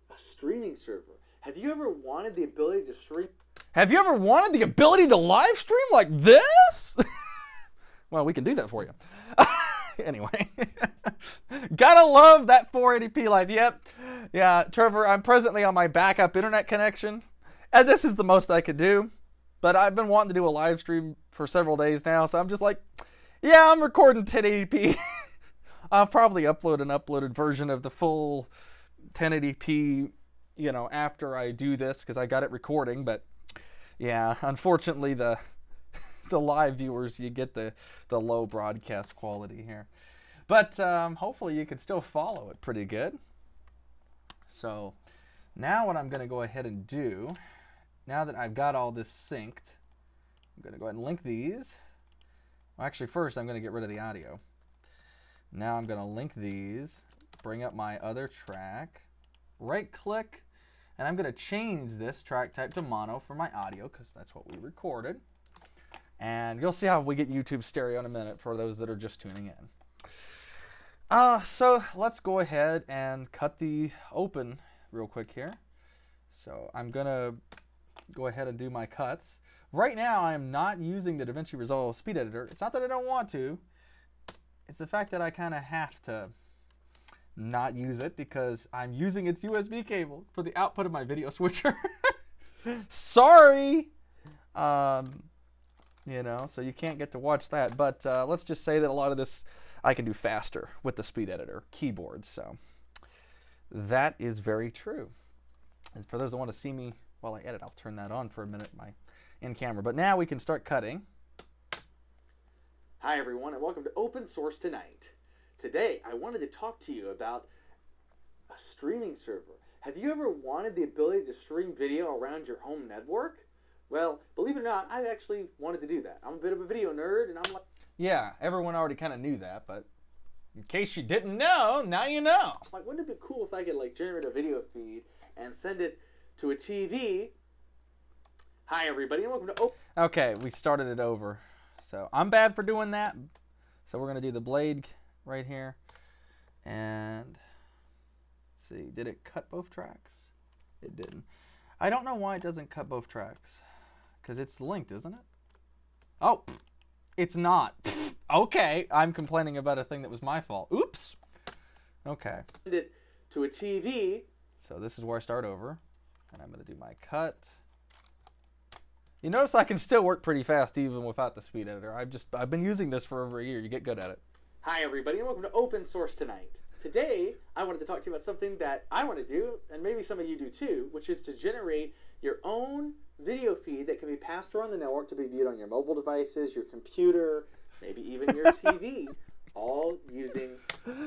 a streaming server. Have you ever wanted the ability to stream? Have you ever wanted the ability to live stream like this? Well, we can do that for you. Anyway, gotta love that 480p live. Yep. Yeah, Trevor, I'm presently on my backup internet connection, and this is the most I could do. But I've been wanting to do a live stream for several days now, so I'm just like, yeah, I'm recording 1080p. I'll probably upload an uploaded version of the full 1080p, you know, after I do this, because I got it recording. But yeah, unfortunately, the live viewers, you get the low broadcast quality here. But hopefully you can still follow it pretty good. So now what I'm going to go ahead and do, now that I've got all this synced, I'm going to go ahead and link these. Well, actually, first I'm going to get rid of the audio. Now I'm going to link these, bring up my other track, right click, and I'm going to change this track type to mono for my audio because that's what we recorded. And you'll see how we get YouTube stereo in a minute for those that are just tuning in. So let's go ahead and cut the open real quick here. So I'm going to go ahead and do my cuts. Right now, I am not using the DaVinci Resolve Speed Editor. It's not that I don't want to. It's the fact that I kind of have to not use it because I'm using its USB cable for the output of my video switcher. Sorry! You know, so you can't get to watch that. But let's just say that a lot of this I can do faster with the Speed Editor keyboard. So that is very true. And for those that want to see me while I edit, I'll turn that on for a minute, my in camera. But now we can start cutting. Hi everyone, and welcome to Open Source Tonight. Today I wanted to talk to you about a streaming server. Have you ever wanted the ability to stream video around your home network? Well, believe it or not, I've actually wanted to do that. I'm a bit of a video nerd, and I'm like... Yeah, everyone already kind of knew that, but in case you didn't know, now you know. Like, wouldn't it be cool if I could like generate a video feed and send it to a TV? Hi everybody, and welcome to Open... Okay, we started it over. So I'm bad for doing that. So we're going to do the blade right here. And let's see, did it cut both tracks? It didn't. I don't know why it doesn't cut both tracks. Because it's linked, isn't it? Oh, it's not. Okay, I'm complaining about a thing that was my fault. Oops. Okay. Send it to a TV. So this is where I start over. And I'm going to do my cut. You notice I can still work pretty fast even without the Speed Editor. I've been using this for over a year. You get good at it. Hi everybody, and welcome to Open Source Tonight. Today, I wanted to talk to you about something that I want to do, and maybe some of you do too, which is to generate your own video feed that can be passed around the network to be viewed on your mobile devices, your computer, maybe even your TV, all using...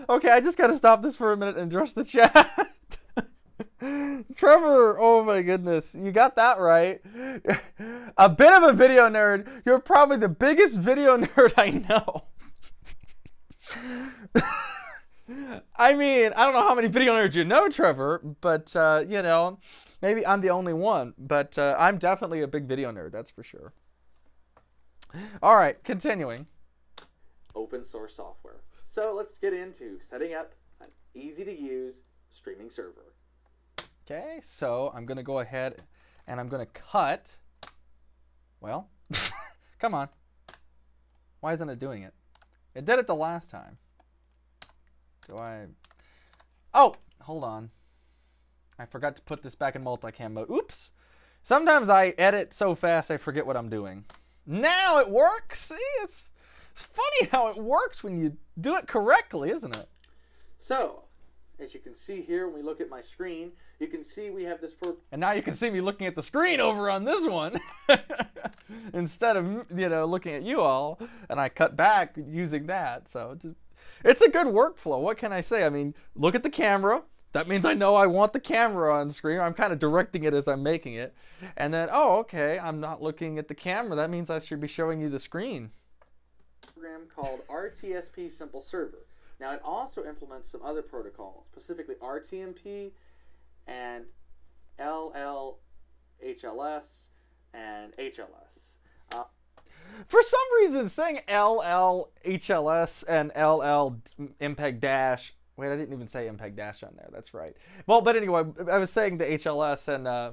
Okay, I just got to stop this for a minute and address the chat. Trevor, oh my goodness, you got that right. A bit of a video nerd. You're probably the biggest video nerd I know. I mean, I don't know how many video nerds you know, Trevor, but, you know, maybe I'm the only one. But I'm definitely a big video nerd, that's for sure. All right, continuing. Open source software. So let's get into setting up an easy-to-use streaming server. Okay, so I'm going to go ahead and I'm going to cut. Well, come on. Why isn't it doing it? It did it the last time. Do I... Oh, hold on. I forgot to put this back in multicam mode. Oops. Sometimes I edit so fast I forget what I'm doing. Now it works. See, it's funny how it works when you do it correctly, isn't it? So, as you can see here, when we look at my screen, you can see we have this... And now you can see me looking at the screen over on this one. Instead of, you know, looking at you all. And I cut back using that. So it's a good workflow. What can I say? I mean, look at the camera. That means I know I want the camera on screen. I'm kind of directing it as I'm making it. And then, oh, okay, I'm not looking at the camera. That means I should be showing you the screen. Program called RTSP Simple Server. Now, it also implements some other protocols, specifically RTMP and LLHLS and HLS. For some reason, saying LLHLS and LL MPEG dash. Wait, I didn't even say MPEG dash on there. That's right. Well, but anyway, I was saying the HLS and I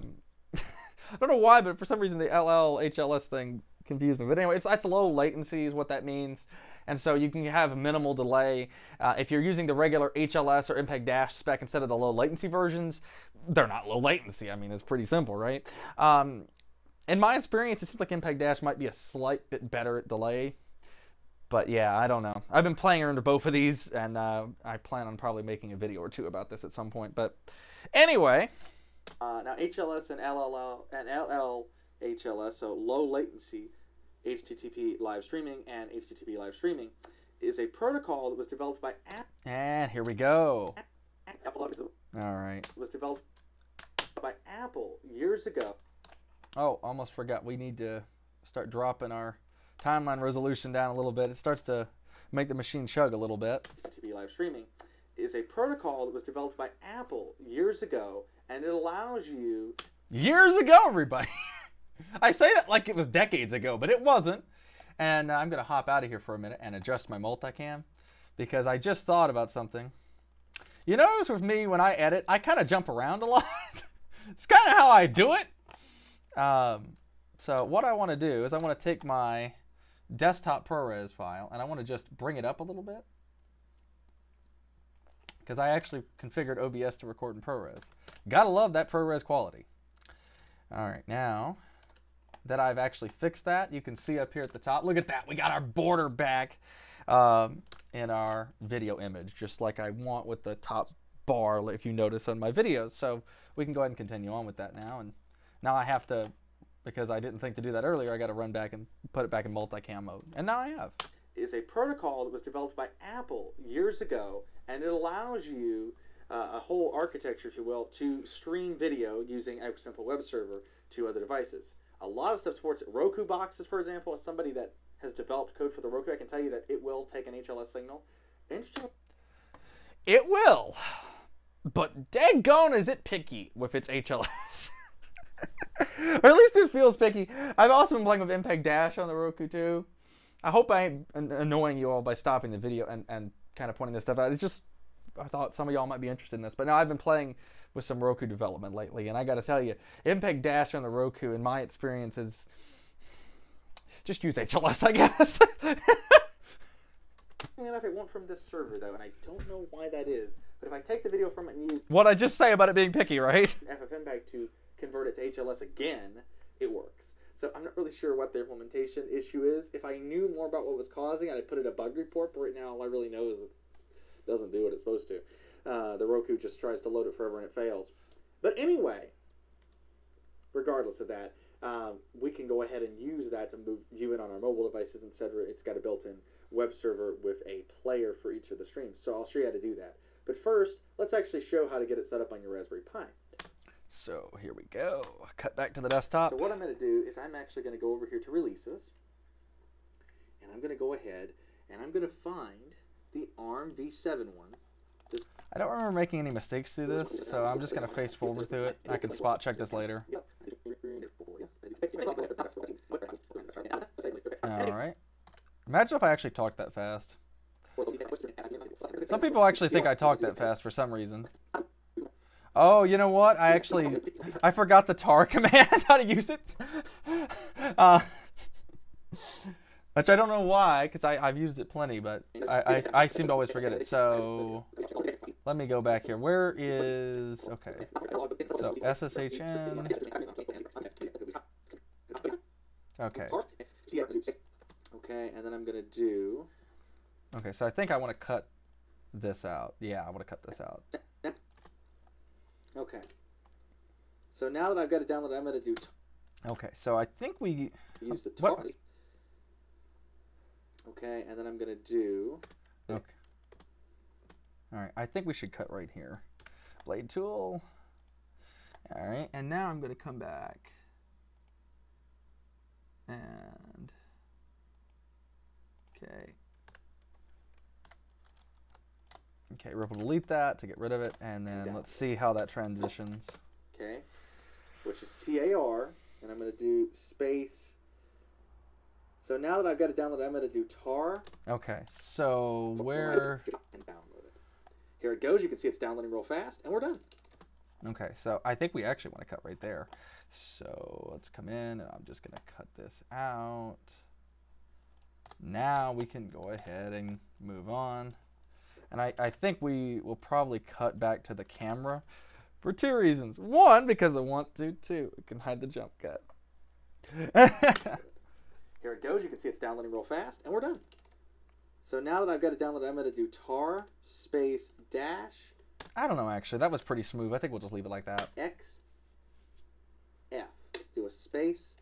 don't know why, but for some reason the LLHLS thing confused me. But anyway, it's low latency is what that means. And so you can have a minimal delay. If you're using the regular HLS or MPEG dash spec instead of the low latency versions, they're not low latency. I mean, it's pretty simple, right? In my experience, it seems like MPEG dash might be a slight bit better at delay. But yeah, I don't know. I've been playing under both of these, and I plan on probably making a video or two about this at some point. But anyway. Now, HLS and LLHLS, so low latency HTTP live streaming and HTTP live streaming, is a protocol that was developed by Apple. And here we go. Apple All right. was developed by Apple years ago. Oh, almost forgot. We need to start dropping our timeline resolution down a little bit. It starts to make the machine chug a little bit. HTTP live streaming. is a protocol that was developed by Apple years ago, and it allows you... Years ago, everybody. I say that like it was decades ago, but it wasn't. And I'm going to hop out of here for a minute and adjust my multicam because I just thought about something. You notice with me when I edit, I kind of jump around a lot. It's kind of how I do it. So what I want to do is I want to take my desktop ProRes file and I want to just bring it up a little bit because I actually configured OBS to record in ProRes. Gotta love that ProRes quality. All right, now that I've actually fixed that, you can see up here at the top, look at that, we got our border back in our video image, just like I want with the top bar, if you notice on my videos. So we can go ahead and continue on with that now. And now I have to, because I didn't think to do that earlier, I got to run back and put it back in multicam mode. And now I have. Is a protocol that was developed by Apple years ago, and it allows you a whole architecture, if you will, to stream video using a simple web server to other devices. A lot of stuff supports it. Roku boxes, for example, as somebody that has developed code for the Roku, I can tell you that it will take an HLS signal. Interesting. It will, but daggone is it picky with its HLS. Or at least it feels picky. I've also been playing with MPEG Dash on the Roku too. I hope I ain't annoying you all by stopping the video and kind of pointing this stuff out. It's just, I thought some of y'all might be interested in this. But now I've been playing with some Roku development lately, and I got to tell you, MPEG Dash on the Roku, in my experience, is just use HLS, I guess. Enough, it won't from this server though, and I don't know why that is. But if I take the video from it and use what I just say about it being picky, right? FFmpeg to convert it to HLS again, it works. So I'm not really sure what the implementation issue is. If I knew more about what was causing it, I'd put it in a bug report. But right now, all I really know is it doesn't do what it's supposed to. The Roku just tries to load it forever and it fails. But anyway, regardless of that, we can go ahead and use that to view it on our mobile devices, etc. It's got a built-in web server with a player for each of the streams. So I'll show you how to do that. But first, let's actually show how to get it set up on your Raspberry Pi. So here we go. Cut back to the desktop. So what I'm going to do is I'm actually going to go over here to Releases. And I'm going to go ahead and I'm going to find the ARM v7 one. I don't remember making any mistakes through this, so I'm just going to face forward through it. I can spot check this later. Alright. Imagine if I actually talked that fast. Some people actually think I talk that fast for some reason. Oh, you know what? I forgot the tar command, how to use it. Which I don't know why, because I've used it plenty, but I seem to always forget it. So let me go back here. Where is, okay. So SSHN. Okay. Okay, and then I'm going to do... Okay, so I think I want to cut this out. Yeah, I want to cut this out. Okay. So now that I've got it downloaded, I'm going to do... Okay, so I think we... Use the tar. Okay, and then I'm going to do... Okay. Alright, I think we should cut right here. Blade tool. Alright, and now I'm going to come back. And... Okay. Okay, we're able to delete that to get rid of it, and then let's see how that transitions. Okay, which is TAR, and I'm going to do space. So now that I've got it downloaded, I'm going to do tar. Okay, so where... And download it. Here it goes. You can see it's downloading real fast, and we're done. Okay, so I think we actually want to cut right there. So let's come in, and I'm just going to cut this out. Now we can go ahead and move on. And I think we will probably cut back to the camera for two reasons. One, because I want to. Two, we can hide the jump cut. Here it goes. You can see it's downloading real fast, and we're done. So now that I've got it downloaded, I'm going to do tar space dash. I don't know, actually. That was pretty smooth. I think we'll just leave it like that. X F. Do a space,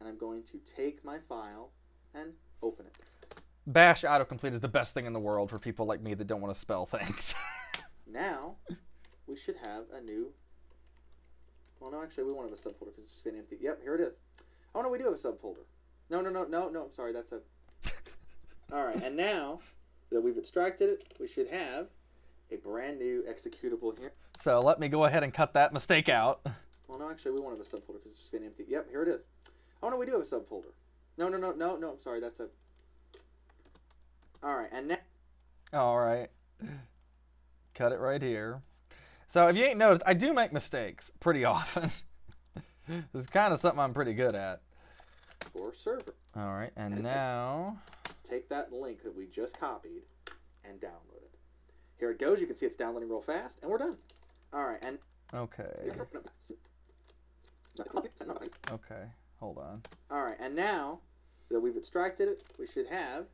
and I'm going to take my file and open it. Bash autocomplete is the best thing in the world for people like me that don't want to spell things. Now, we should have a new... Well, no, actually, we won't have a subfolder because it's just empty. Yep, here it is. Oh, no, we do have a subfolder. No, I'm sorry, that's a... All right, and now that we've extracted it, we should have a brand new executable here. So let me go ahead and cut that mistake out. Well, no, actually, we won't have a subfolder because it's just getting empty. Yep, here it is. Oh, no, we do have a subfolder. No, I'm sorry, that's a... All right, and now... All right. Cut it right here. So if you ain't noticed, I do make mistakes pretty often. This is kind of something I'm pretty good at. For server. All right, and now... Take that link that we just copied and download it. Here it goes. You can see it's downloading real fast, and we're done. All right, and... Okay. Okay, hold on. All right, and now that we've extracted it, we should have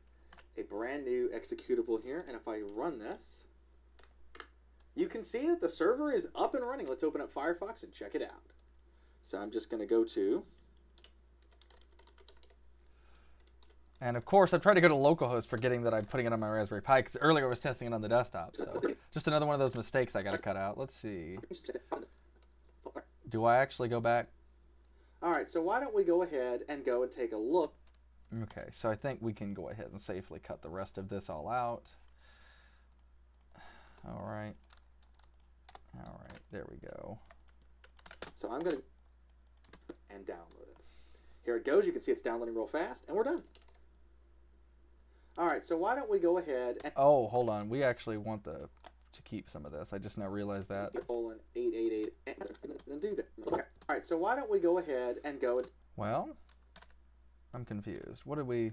a brand new executable here. And if I run this, you can see that the server is up and running. Let's open up Firefox and check it out. So I'm just going to go to... And of course, I tried to go to localhost, forgetting that I'm putting it on my Raspberry Pi, because earlier I was testing it on the desktop. So just another one of those mistakes I got to cut out. Let's see. Do I actually go back? All right, so why don't we go ahead and take a look. Okay, so I think we can go ahead and safely cut the rest of this all out. All right. All right, there we go. So I'm going to and download it. Here it goes. You can see it's downloading real fast, and we're done. All right, so why don't we go ahead and... Oh, hold on. We actually want to keep some of this. I just now realized that. Colon 888 and do that. All right, so why don't we go ahead and go... Well, I'm confused. What did we...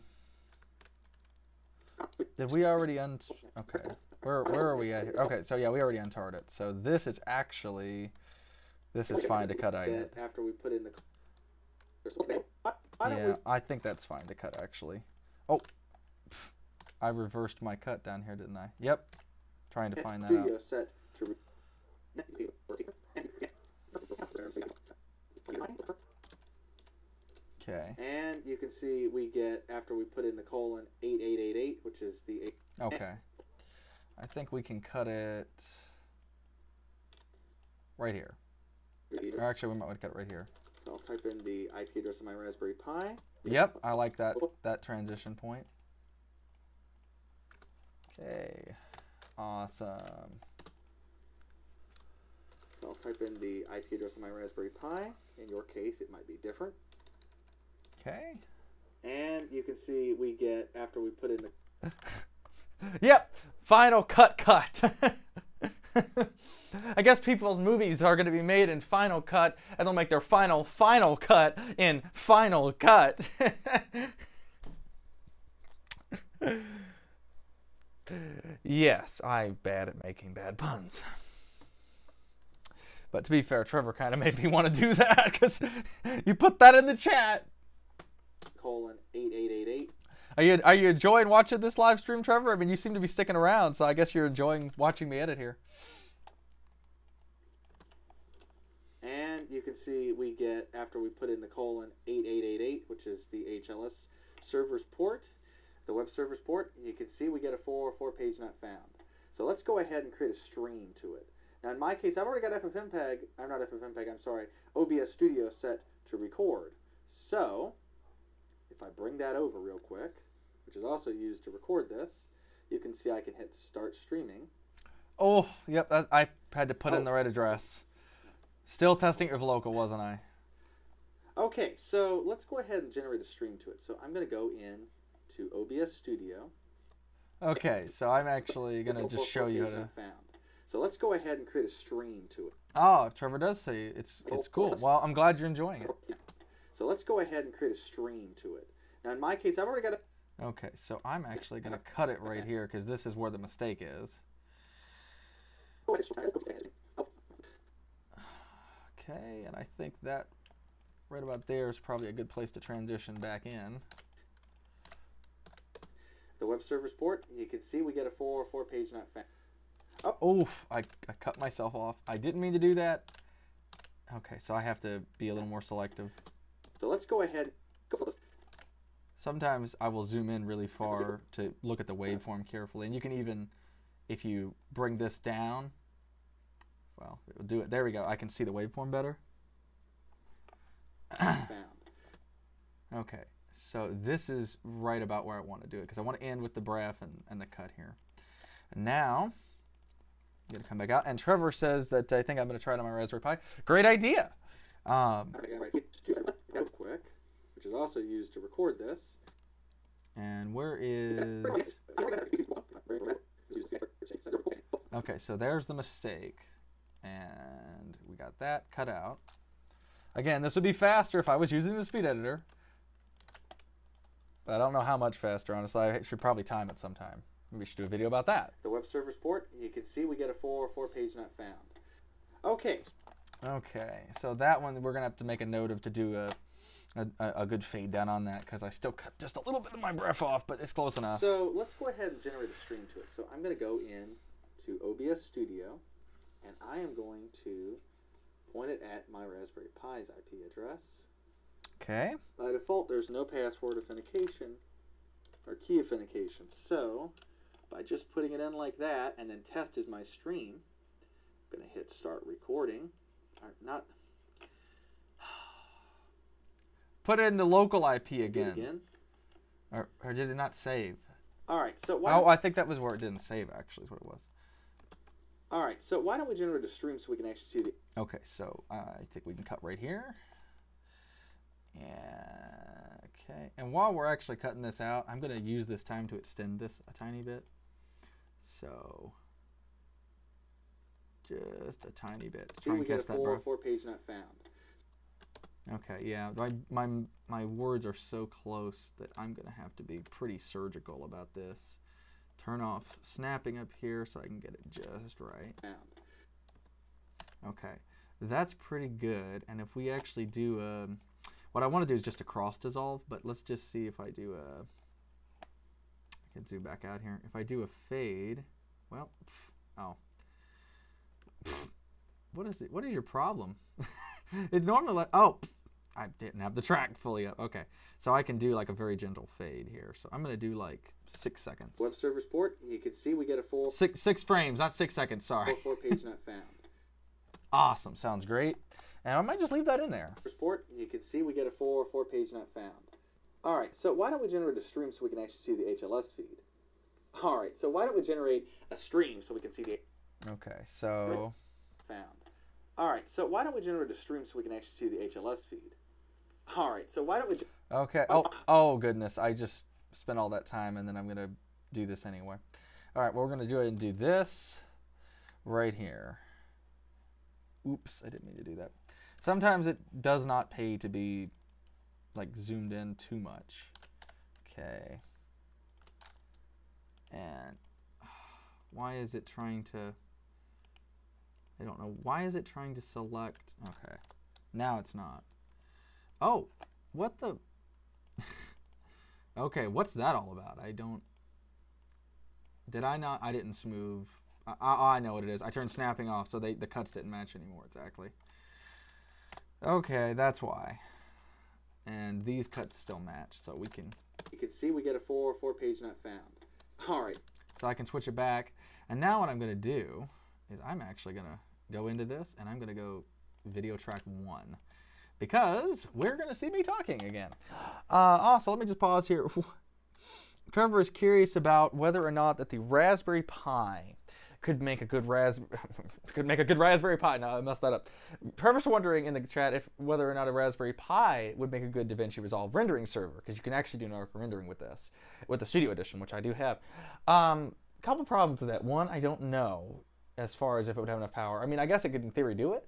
Did we already Okay. Where are we at here? Okay, so yeah, we already untarred it. So this is actually... This is fine to cut out. After we put in the... Yeah, I think that's fine to cut, actually. Oh, I reversed my cut down here, didn't I? Yep. Trying to find that out. Set to... Okay. And you can see we get, after we put in the colon, 8888, which is the... Okay. I think we can cut it right here. Or actually, we might want to cut it right here. So I'll type in the IP address of my Raspberry Pi. Yep, I like that transition point. Okay, awesome. So I'll type in the IP address of my Raspberry Pi. In your case, it might be different. Okay. And you can see we get, after we put in the... Yep, Final Cut. I guess people's movies are going to be made in Final Cut, and they'll make their final cut in Final Cut. Yes, I'm bad at making bad puns. But to be fair, Trevor kind of made me want to do that, because you put that in the chat. Colon 8888. Are you enjoying watching this live stream, Trevor? I mean, you seem to be sticking around, so I guess you're enjoying watching me edit here. And you can see we get, after we put in the colon 8888, which is the HLS server's port, the web server's port, you can see we get a 404 page not found. So let's go ahead and create a stream to it. Now in my case, I've already got FFmpeg, I'm not FFmpeg, I'm sorry, OBS Studio set to record. So if I bring that over real quick, which is also used to record this, you can see I can hit start streaming. Oh, yep, I had to put in the right address. Still testing it with local, wasn't I? Okay, so let's go ahead and generate a stream to it. So I'm going to go in to OBS Studio. Okay, so I'm actually going to just show you how to... So let's go ahead and create a stream to it. Oh, Trevor does say it's cool. Well, I'm glad you're enjoying it. So let's go ahead and create a stream to it. Now in my case, I've already got a... Okay, so I'm actually going to cut it right here because this is where the mistake is. Okay, and I think that right about there is probably a good place to transition back in. The web server's port, you can see we get a 404 page not found. Oh, oof, I cut myself off. I didn't mean to do that. Okay, so I have to be a little more selective. So let's go ahead. Sometimes I will zoom in really far to look at the waveform carefully. And you can even, if you bring this down, well, it will do it. There we go. I can see the waveform better. Okay, so this is right about where I want to do it because I want to end with the breath and the cut here. And now, I'm gonna come back out. And Trevor says that I think I'm gonna try it on my Raspberry Pi. Great idea. Real quick, which is also used to record this. And where is... Okay, so there's the mistake. And we got that cut out. Again, this would be faster if I was using the speed editor. But I don't know how much faster, honestly. I should probably time it sometime. Maybe we should do a video about that. The web service port, you can see we get a 404 page not found. Okay. Okay, so that one we're gonna have to make a note of to do a good fade down on that, because I still cut just a little bit of my breath off, but it's close enough. So let's go ahead and generate a stream to it. So I'm gonna go in to OBS Studio, and I am going to point it at my Raspberry Pi's IP address. Okay. By default, there's no password authentication or key authentication. So by just putting it in like that, and then test is my stream, I'm gonna hit start recording. Not. Put it in the local IP again. Again? Or did it not save? All right. So I think that was where it didn't save. Actually, is what it was. All right. So why don't we generate a stream so we can actually see the? Okay. So I think we can cut right here. Yeah. Okay. And while we're actually cutting this out, I'm going to use this time to extend this a tiny bit. So just a tiny bit. To try and catch that, bro. 404 page not found. Okay, yeah, my words are so close that I'm gonna have to be pretty surgical about this. Turn off snapping up here so I can get it just right. Okay, that's pretty good. And if we actually do what I want to do is just a cross dissolve, but let's just see if I do I can zoom back out here. If I do a fade, well, what is it? What is your problem? It normally, I didn't have the track fully up. Okay, so I can do like a very gentle fade here. So I'm gonna do like 6 seconds. Web service port, you can see we get a full six frames, not 6 seconds. Sorry. 404 page not found. Awesome, sounds great. And I might just leave that in there. Port, you can see we get a 404 page not found. All right, so why don't we generate a stream so we can actually see the HLS feed? All right, so why don't we generate a stream so we can see the. Okay, so. Found. All right, so why don't we generate a stream so we can actually see the HLS feed? All right, so why don't we... Okay, oh goodness, I just spent all that time and then I'm going to do this anyway. All right, well, we're going to do it and do this right here. Oops, I didn't mean to do that. Sometimes it does not pay to be like zoomed in too much. Okay. And why is it trying to... I don't know. Why is it trying to select? Okay. Now it's not. Oh, what the? Okay, what's that all about? I don't. Did I not? I didn't smooth. I know what it is. I turned snapping off, so the cuts didn't match anymore exactly. Okay, that's why. And these cuts still match, so we can. You can see we get a 404 page not found. All right. So I can switch it back, and now what I'm going to do is I'm actually going to go into this, and I'm going to go video track 1. Because we're going to see me talking again. Also, let me just pause here. Trevor is curious about whether or not that the Raspberry Pi could make a good Raspberry Pi. No, I messed that up. Trevor's wondering in the chat if whether or not a Raspberry Pi would make a good DaVinci Resolve rendering server, because you can actually do network rendering with this, with the Studio Edition, which I do have. Couple problems with that. One, I don't know as far as if it would have enough power. I mean, I guess it could in theory do it,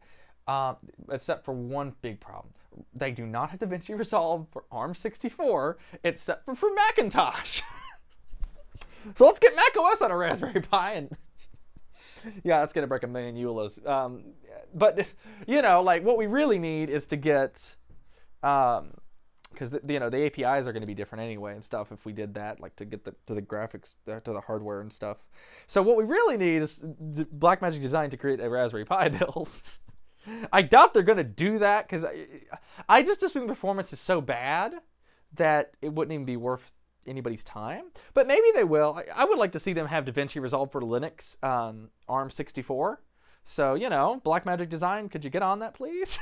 except for one big problem. They do not have DaVinci Resolve for ARM64, except for Macintosh. So let's get macOS on a Raspberry Pi, and yeah, that's gonna break a million EULAs. But you know, like what we really need is to get, because the APIs are going to be different anyway and stuff if we did that, like to get to the graphics, to the hardware and stuff. So what we really need is Blackmagic Design to create a Raspberry Pi build. I doubt they're going to do that, because I just assume performance is so bad that it wouldn't even be worth anybody's time. But maybe they will. I would like to see them have DaVinci Resolve for Linux ARM64. So, you know, Blackmagic Design, could you get on that, please?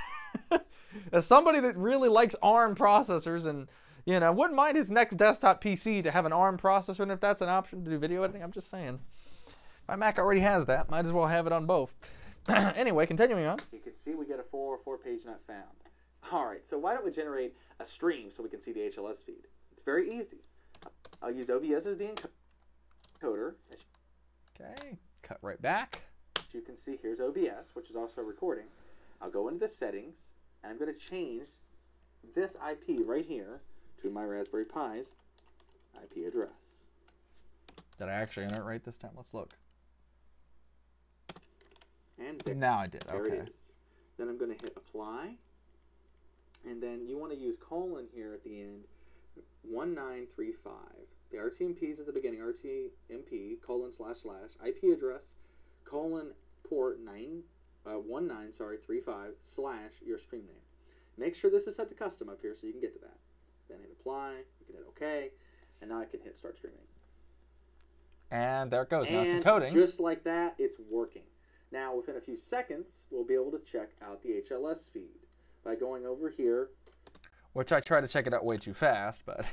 As somebody that really likes ARM processors and, you know, wouldn't mind his next desktop PC to have an ARM processor, and if that's an option to do video editing, I'm just saying. My Mac already has that. Might as well have it on both. Anyway, continuing on. You can see we get a 404 page not found. All right, so why don't we generate a stream so we can see the HLS feed? It's very easy. I'll use OBS as the encoder. Okay, cut right back. As you can see, here's OBS, which is also recording. I'll go into the settings, and I'm going to change this IP right here to my Raspberry Pi's IP address. Did I actually enter it right this time? Let's look. And now I did. There Okay. it is. Then I'm going to hit apply. And then you want to use colon here at the end, 1935. The RTMP is at the beginning, RTMP, colon / IP address, colon port 1935 / your stream name. Make sure this is set to custom up here so you can get to that. Then hit apply, you can hit OK, and now I can hit start streaming. And there it goes. Now And it's encoding. just like that, it's working. Now, within a few seconds, we'll be able to check out the HLS feed by going over here. Which I try to check it out way too fast, but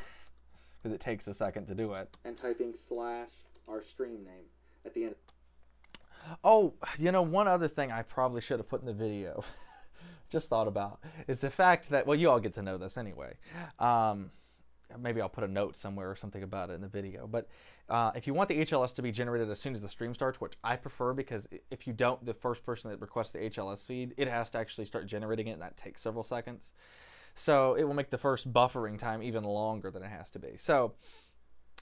because it takes a second to do it. And typing / our stream name at the end. Oh, you know, one other thing I probably should have put in the video, just thought about, is the fact that, well, you all get to know this anyway. Maybe I'll put a note somewhere or something about it in the video. But if you want the HLS to be generated as soon as the stream starts, which I prefer because if you don't, the first person that requests the HLS feed, it has to actually start generating it, and that takes several seconds. So it will make the first buffering time even longer than it has to be. So,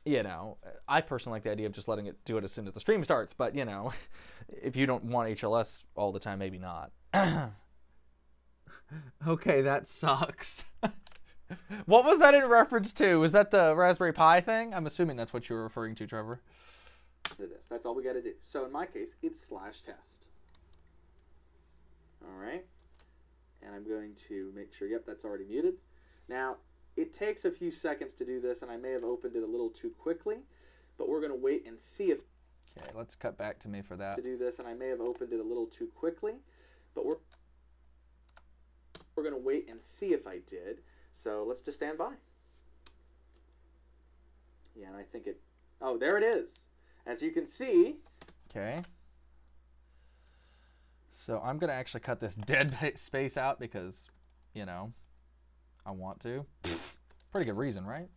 you know, I personally like the idea of just letting it do it as soon as the stream starts. But, you know, if you don't want HLS all the time, maybe not. Okay, that sucks. What was that in reference to? Was that the Raspberry Pi thing? I'm assuming that's what you were referring to, Trevor. That's all we got to do. So in my case, it's /test. All right. And I'm going to make sure, yep, that's already muted. Now, it takes a few seconds to do this, and I may have opened it a little too quickly, but we're going to wait and see if... Okay, let's cut back to me for that. To do this, and I may have opened it a little too quickly, but we're going to wait and see if I did. So let's just stand by. Yeah, and I think it... Oh, there it is. As you can see... Okay. So I'm going to actually cut this dead space out because, you know, I want to. Pretty good reason, right?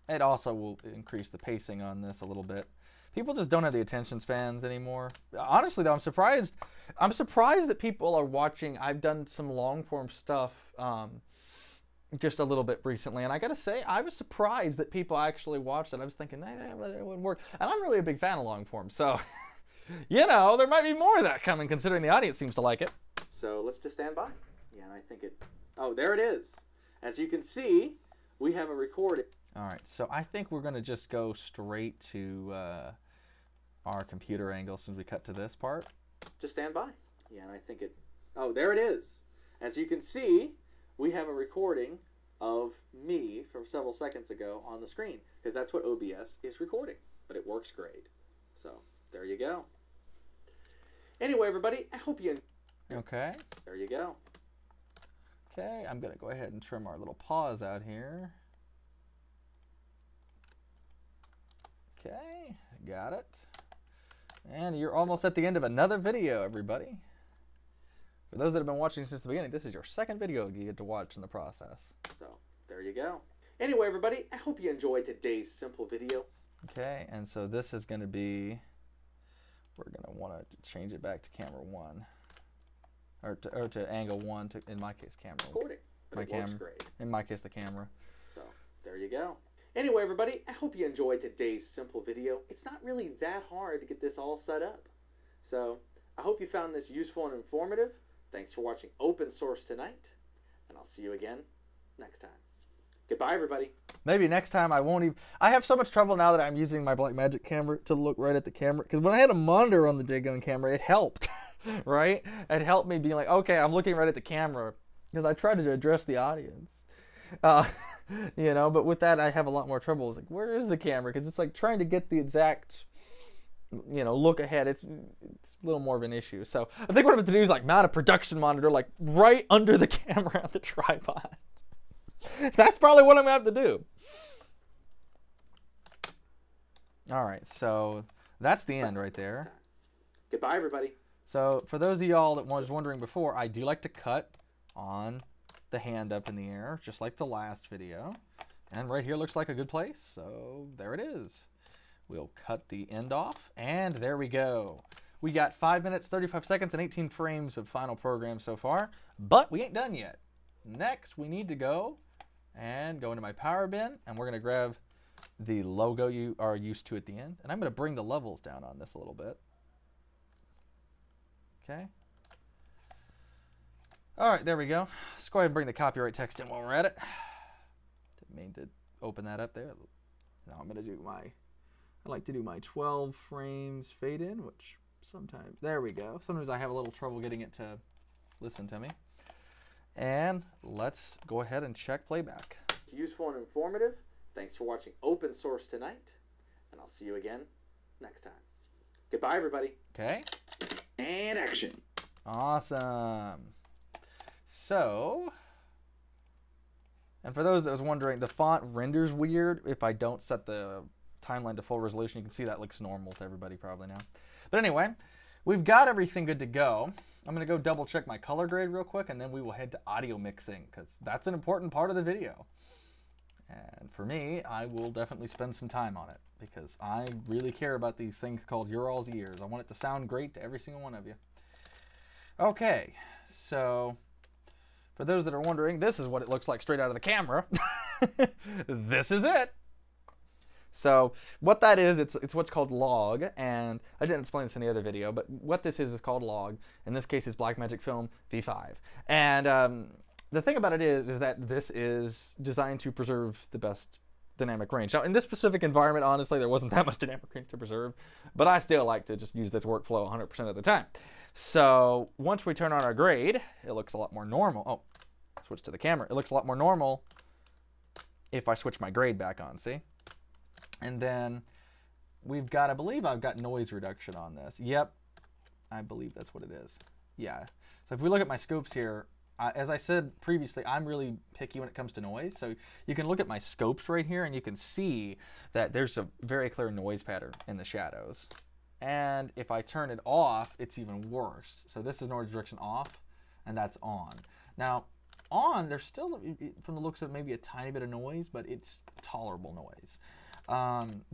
It also will increase the pacing on this a little bit. People just don't have the attention spans anymore. Honestly, though, I'm surprised that people are watching. I've done some long form stuff just a little bit recently, and I gotta say, I was surprised that people actually watched it. I was thinking, it wouldn't work. And I'm really a big fan of long form, so you know, there might be more of that coming, considering the audience seems to like it. So let's just stand by. Yeah, and I think it... Oh, there it is. As you can see, we have a recording. All right, so I think we're gonna just go straight to our computer angle since we cut to this part. Just stand by. Yeah, and I think it... Oh, there it is. As you can see, we have a recording of me from several seconds ago on the screen, because that's what OBS is recording, but it works great. So there you go. Anyway, everybody, I hope you... Okay. There you go. Okay, I'm gonna go ahead and trim our little pause out here. Okay, got it. And you're almost at the end of another video, everybody. For those that have been watching since the beginning, this is your second video you get to watch in the process. So there you go. Anyway, everybody, I hope you enjoyed today's simple video. Okay, and so this is going to be, we're going to want to change it back to camera 1. Or to angle 1, to, in my case, camera. Recording, but it works great. In my case, the camera. So there you go. Anyway, everybody, I hope you enjoyed today's simple video. It's not really that hard to get this all set up. So I hope you found this useful and informative. Thanks for watching Open Source Tonight, and I'll see you again next time. Goodbye, everybody. Maybe next time I won't even... I have so much trouble now that I'm using my Blackmagic camera to look right at the camera. Because when I had a monitor on the Dagon camera, it helped, right? It helped me being like, okay, I'm looking right at the camera. Because I tried to address the audience. You know, but with that, I have a lot more trouble. It's like, where is the camera? Because it's like trying to get the exact... you know, look ahead. It's a little more of an issue. So I think what I'm going to do is like mount a production monitor like right under the camera on the tripod. That's probably what I'm going to have to do. All right, so that's the end right there. Goodbye, everybody. So for those of y'all that was wondering before, I do like to cut on the hand up in the air, just like the last video. And right here looks like a good place, so there it is. We'll cut the end off, and there we go. We got 5 minutes, 35 seconds, and 18 frames of final program so far, but we ain't done yet. Next, we need to go into my power bin, and we're gonna grab the logo you are used to at the end, and I'm gonna bring the levels down on this a little bit. Okay. All right, there we go. Let's go ahead and bring the copyright text in while we're at it. Didn't mean to open that up there. Now I'm gonna do I like to do my 12 frames fade in, which sometimes, there we go. Sometimes I have a little trouble getting it to listen to me. And let's go ahead and check playback. It's useful and informative. Thanks for watching Open Source tonight, and I'll see you again next time. Goodbye, everybody. Okay. And action. Awesome. So, and for those that was wondering, the font renders weird if I don't set the timeline to full resolution. You can see that looks normal to everybody probably now. But anyway, we've got everything good to go. I'm going to go double check my color grade real quick, and then we will head to audio mixing, because that's an important part of the video. And for me, I will definitely spend some time on it, because I really care about these things called your all's ears. I want it to sound great to every single one of you. Okay, so for those that are wondering, this is what it looks like straight out of the camera. This is it. So what that is, it's what's called log, and I didn't explain this in the other video, but what this is called log. In this case, it's Blackmagic Film V5. And the thing about it is that this is designed to preserve the best dynamic range. Now, in this specific environment, honestly, there wasn't that much dynamic range to preserve, but I still like to just use this workflow 100% of the time. So once we turn on our grade, it looks a lot more normal. Oh, switch to the camera. It looks a lot more normal if I switch my grade back on, see? And then we've got, I believe I've got noise reduction on this. Yep, I believe that's what it is. Yeah. So if we look at my scopes here, as I said previously, I'm really picky when it comes to noise. So you can look at my scopes right here, and you can see that there's a very clear noise pattern in the shadows. And if I turn it off, it's even worse. So this is noise reduction off, and that's on. Now, on, there's still, from the looks of it, maybe a tiny bit of noise, but it's tolerable noise.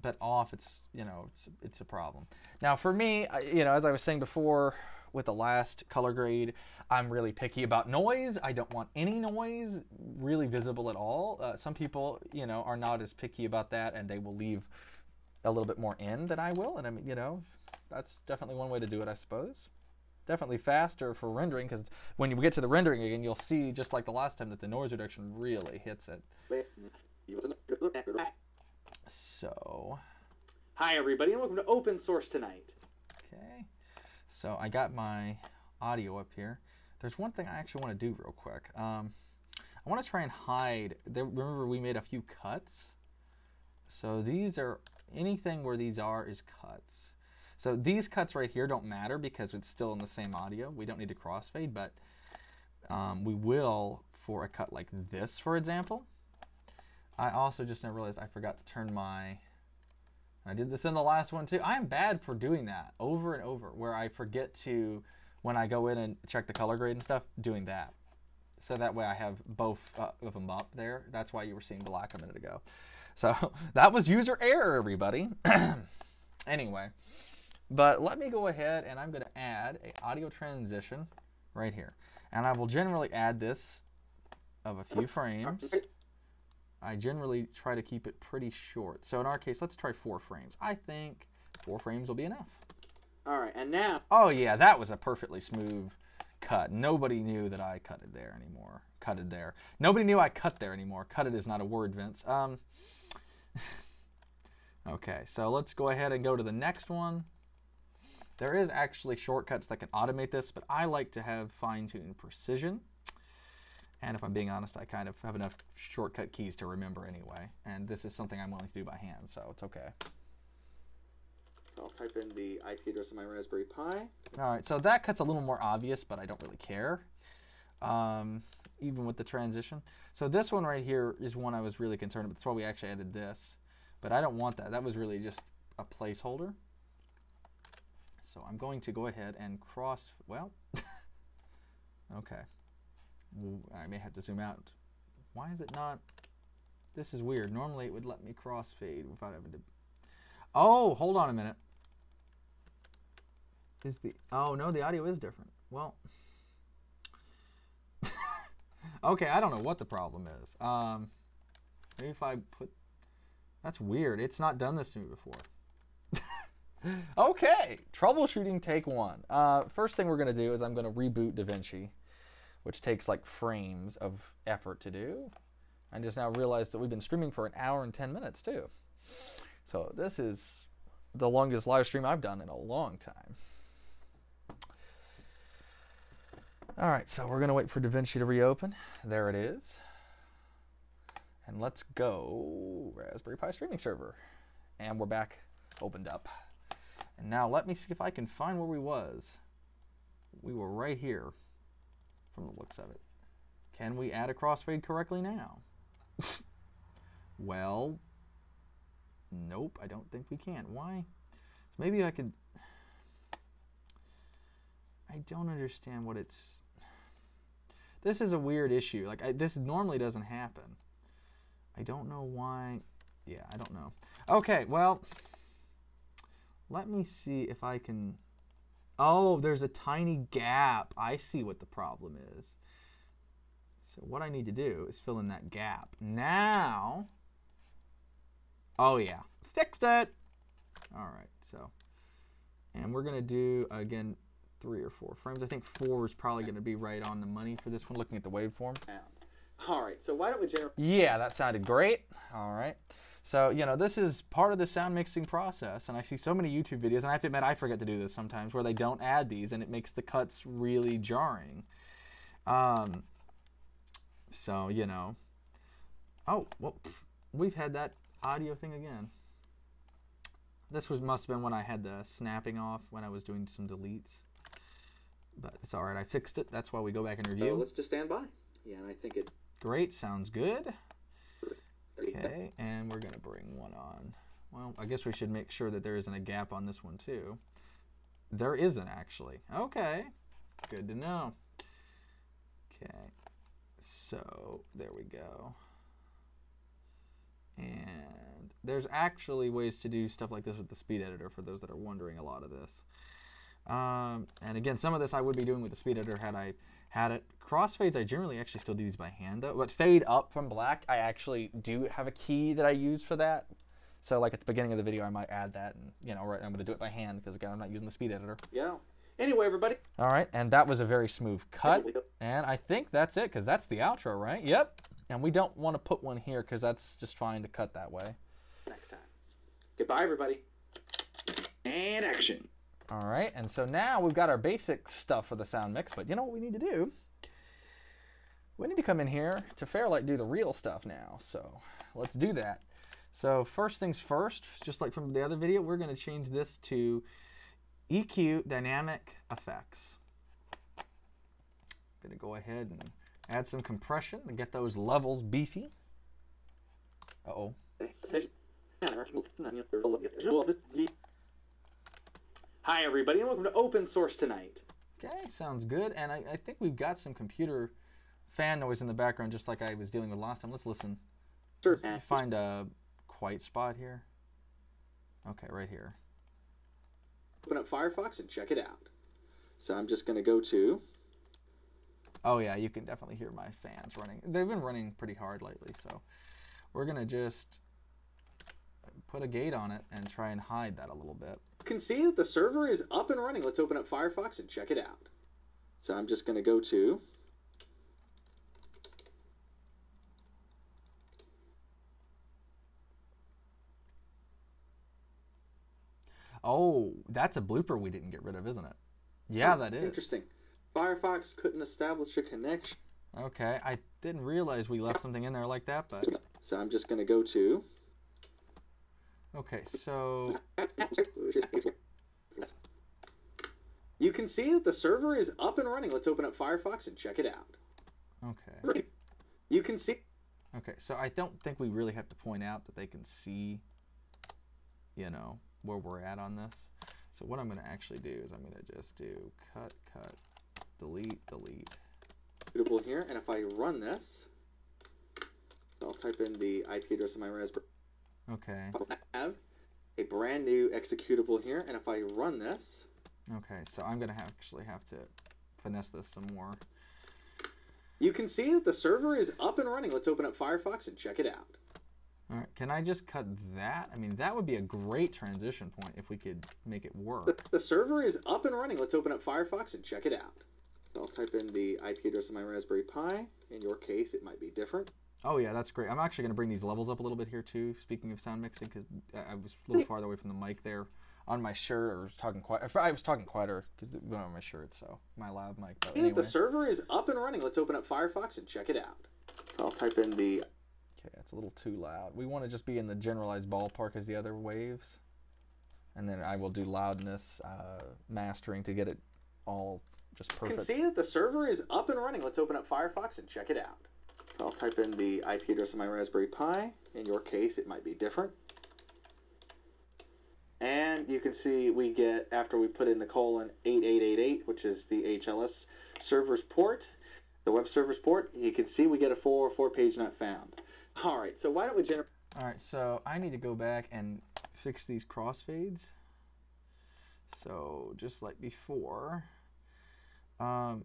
But off, it's, you know, it's a problem. Now for me, you know, as I was saying before with the last color grade, I'm really picky about noise. I don't want any noise really visible at all. Some people, you know, are not as picky about that, and they will leave a little bit more in than I will. And I mean, you know, that's definitely one way to do it, I suppose. Definitely faster for rendering, because when you get to the rendering again, you'll see, just like the last time, that the noise reduction really hits it. So, hi everybody, and welcome to Open Source tonight. Okay, so I got my audio up here. There's one thing I actually want to do real quick. I want to try and hide. Remember, we made a few cuts. So these are, anything where these are is cuts. So these cuts right here don't matter because it's still in the same audio. We don't need to crossfade, but we will for a cut like this, for example. I also just now realized I forgot to turn my, I did this in the last one too. I'm bad for doing that over and over, where I forget to, when I go in and check the color grade and stuff, doing that. So that way I have both of them up there. That's why you were seeing black a minute ago. So that was user error, everybody. Anyway, but let me go ahead and I'm going to add an audio transition right here. And I will generally add this of a few frames. I generally try to keep it pretty short. So in our case, let's try 4 frames. I think 4 frames will be enough. All right, and now. Oh yeah, that was a perfectly smooth cut. Nobody knew that I cut it there anymore. Cut it there. Nobody knew I cut there anymore. Cut it is not a word, Vince. Okay, so let's go ahead and go to the next one. There is actually shortcuts that can automate this, but I like to have fine-tuned precision. And if I'm being honest, I kind of have enough shortcut keys to remember anyway. And this is something I'm willing to do by hand, so it's okay. So I'll type in the IP address of my Raspberry Pi. All right, so that cut's a little more obvious, but I don't really care, even with the transition. So this one right here is one I was really concerned about. That's why we actually added this. But I don't want that. That was really just a placeholder. So I'm going to go ahead and cross, well, okay. I may have to zoom out. Why is it not? This is weird. Normally it would let me crossfade without having to. Oh, hold on a minute. Oh no, the audio is different. Well, okay, I don't know what the problem is. Maybe if I put, that's weird. It's not done this to me before. Okay, troubleshooting take 1. First thing we're gonna do is I'm gonna reboot DaVinci, which takes like frames of effort to do. I just now realized that we've been streaming for 1 hour and 10 minutes too. So this is the longest live stream I've done in a long time. All right, so we're gonna wait for DaVinci to reopen. There it is. And let's go Raspberry Pi streaming server. And we're back, opened up. And now let me see if I can find where we was. We were right here from the looks of it. Can we add a crossfade correctly now? Well, nope, I don't think we can. Why? Maybe I could. I don't understand what it's. This is a weird issue. Like this normally doesn't happen. I don't know why. Yeah, I don't know. Okay, well, let me see if I can. Oh, there's a tiny gap. I see what the problem is. So what I need to do is fill in that gap. Now, oh yeah, fixed it. All right, so, and we're gonna do, again, 3 or 4 frames. I think 4 is probably gonna be right on the money for this one, looking at the waveform. All right, so why don't we generate? Yeah, that sounded great. All right. So, you know, this is part of the sound mixing process, and I see so many YouTube videos, and I have to admit I forget to do this sometimes, where they don't add these, and it makes the cuts really jarring. So, you know. Oh, well, we've had that audio thing again. This must have been when I had the snapping off, when I was doing some deletes. But it's all right, I fixed it. That's why we go back and review. So let's just stand by. Yeah, and I think it... Great, sounds good. Okay, and we're gonna bring one on. Well, I guess we should make sure that there isn't a gap on this one too. There isn't actually. Okay, good to know. Okay, so there we go. And there's actually ways to do stuff like this with the speed editor for those that are wondering a lot of this. And again, some of this I would be doing with the speed editor had I had it. Crossfades, I generally actually still do these by hand though. But fade up from black, I actually do have a key that I use for that. So like at the beginning of the video, I might add that, and you know, right, I'm gonna do it by hand because again, I'm not using the speed editor. Yeah. Anyway, everybody. All right, and that was a very smooth cut. And I think that's it, because that's the outro, right? Yep. And we don't want to put one here because that's just fine to cut that way. Next time. Goodbye, everybody. And action. All right, and so now we've got our basic stuff for the sound mix, but you know what we need to do? We need to come in here to Fairlight do the real stuff now, so let's do that. So first things first, just like from the other video, we're going to change this to EQ Dynamic Effects. I'm going to go ahead and add some compression to get those levels beefy. Uh-oh. Hi, everybody, and welcome to Open Source Tonight. Okay, sounds good. And I think we've got some computer fan noise in the background, just like I was dealing with last time. Let's listen. Sure. Find a quiet spot here. Okay, right here. Open up Firefox and check it out. So I'm just going to go to... Oh yeah, you can definitely hear my fans running. They've been running pretty hard lately, so we're going to just put a gate on it and try and hide that a little bit. You can see that the server is up and running. Let's open up Firefox and check it out. So I'm just going to go to... Oh, that's a blooper we didn't get rid of, isn't it? Yeah, that is. Interesting. Firefox couldn't establish a connection. Okay, I didn't realize we left something in there like that, but... So I'm just going to go to... Okay, so... You can see that the server is up and running. Let's open up Firefox and check it out. Okay. You can see... Okay, so I don't think we really have to point out that they can see, you know, where we're at on this. So what I'm going to actually do is I'm going to just do cut, delete. Here, and if I run this, so I'll type in the IP address of my Raspberry. Okay. I have a brand new executable here, and if I run this. Okay, so I'm going to actually have to finesse this some more. You can see that the server is up and running. Let's open up Firefox and check it out. All right, can I just cut that? I mean, that would be a great transition point if we could make it work. The server is up and running. Let's open up Firefox and check it out. So I'll type in the IP address of my Raspberry Pi. In your case, it might be different. Oh yeah, that's great. I'm actually going to bring these levels up a little bit here too, speaking of sound mixing, because I was a little farther away from the mic there on my shirt. I was talking quieter because it went on my shirt, so my loud mic. But anyway. The server is up and running. Let's open up Firefox and check it out. So I'll type in the... Okay, that's a little too loud. We want to just be in the generalized ballpark as the other waves. And then I will do loudness mastering to get it all just perfect. You can see that the server is up and running. Let's open up Firefox and check it out. So I'll type in the IP address of my Raspberry Pi. In your case, it might be different. And you can see we get, after we put in the colon 8888, which is the HLS server's port, the web server's port, you can see we get a 404 page not found. All right, so why don't we generate... All right, so I need to go back and fix these crossfades. So just like before, I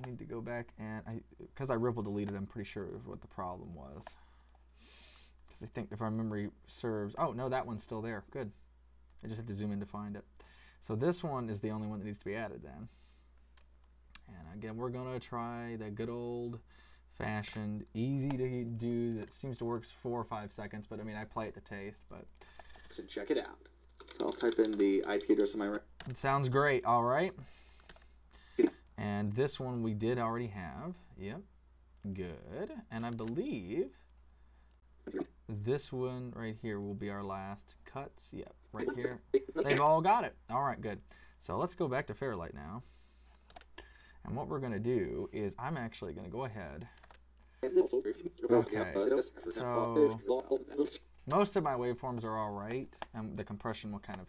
need to go back and, because I ripple deleted, I'm pretty sure what the problem was. I think if our memory serves, oh no, that one's still there, good. I just have to zoom in to find it. So this one is the only one that needs to be added then. And again, we're gonna try the good old fashioned, easy to do, that seems to work 4 or 5 seconds, but I mean, I play it to taste, but. So check it out. So I'll type in the IP address of my... It sounds great, all right. And this one we did already have, yep, good. And I believe this one right here will be our last cuts, yep, right here. They've all got it, all right, good. So let's go back to Fairlight now. And what we're gonna do is I'm actually gonna go ahead. Okay, so most of my waveforms are all right, and the compression will kind of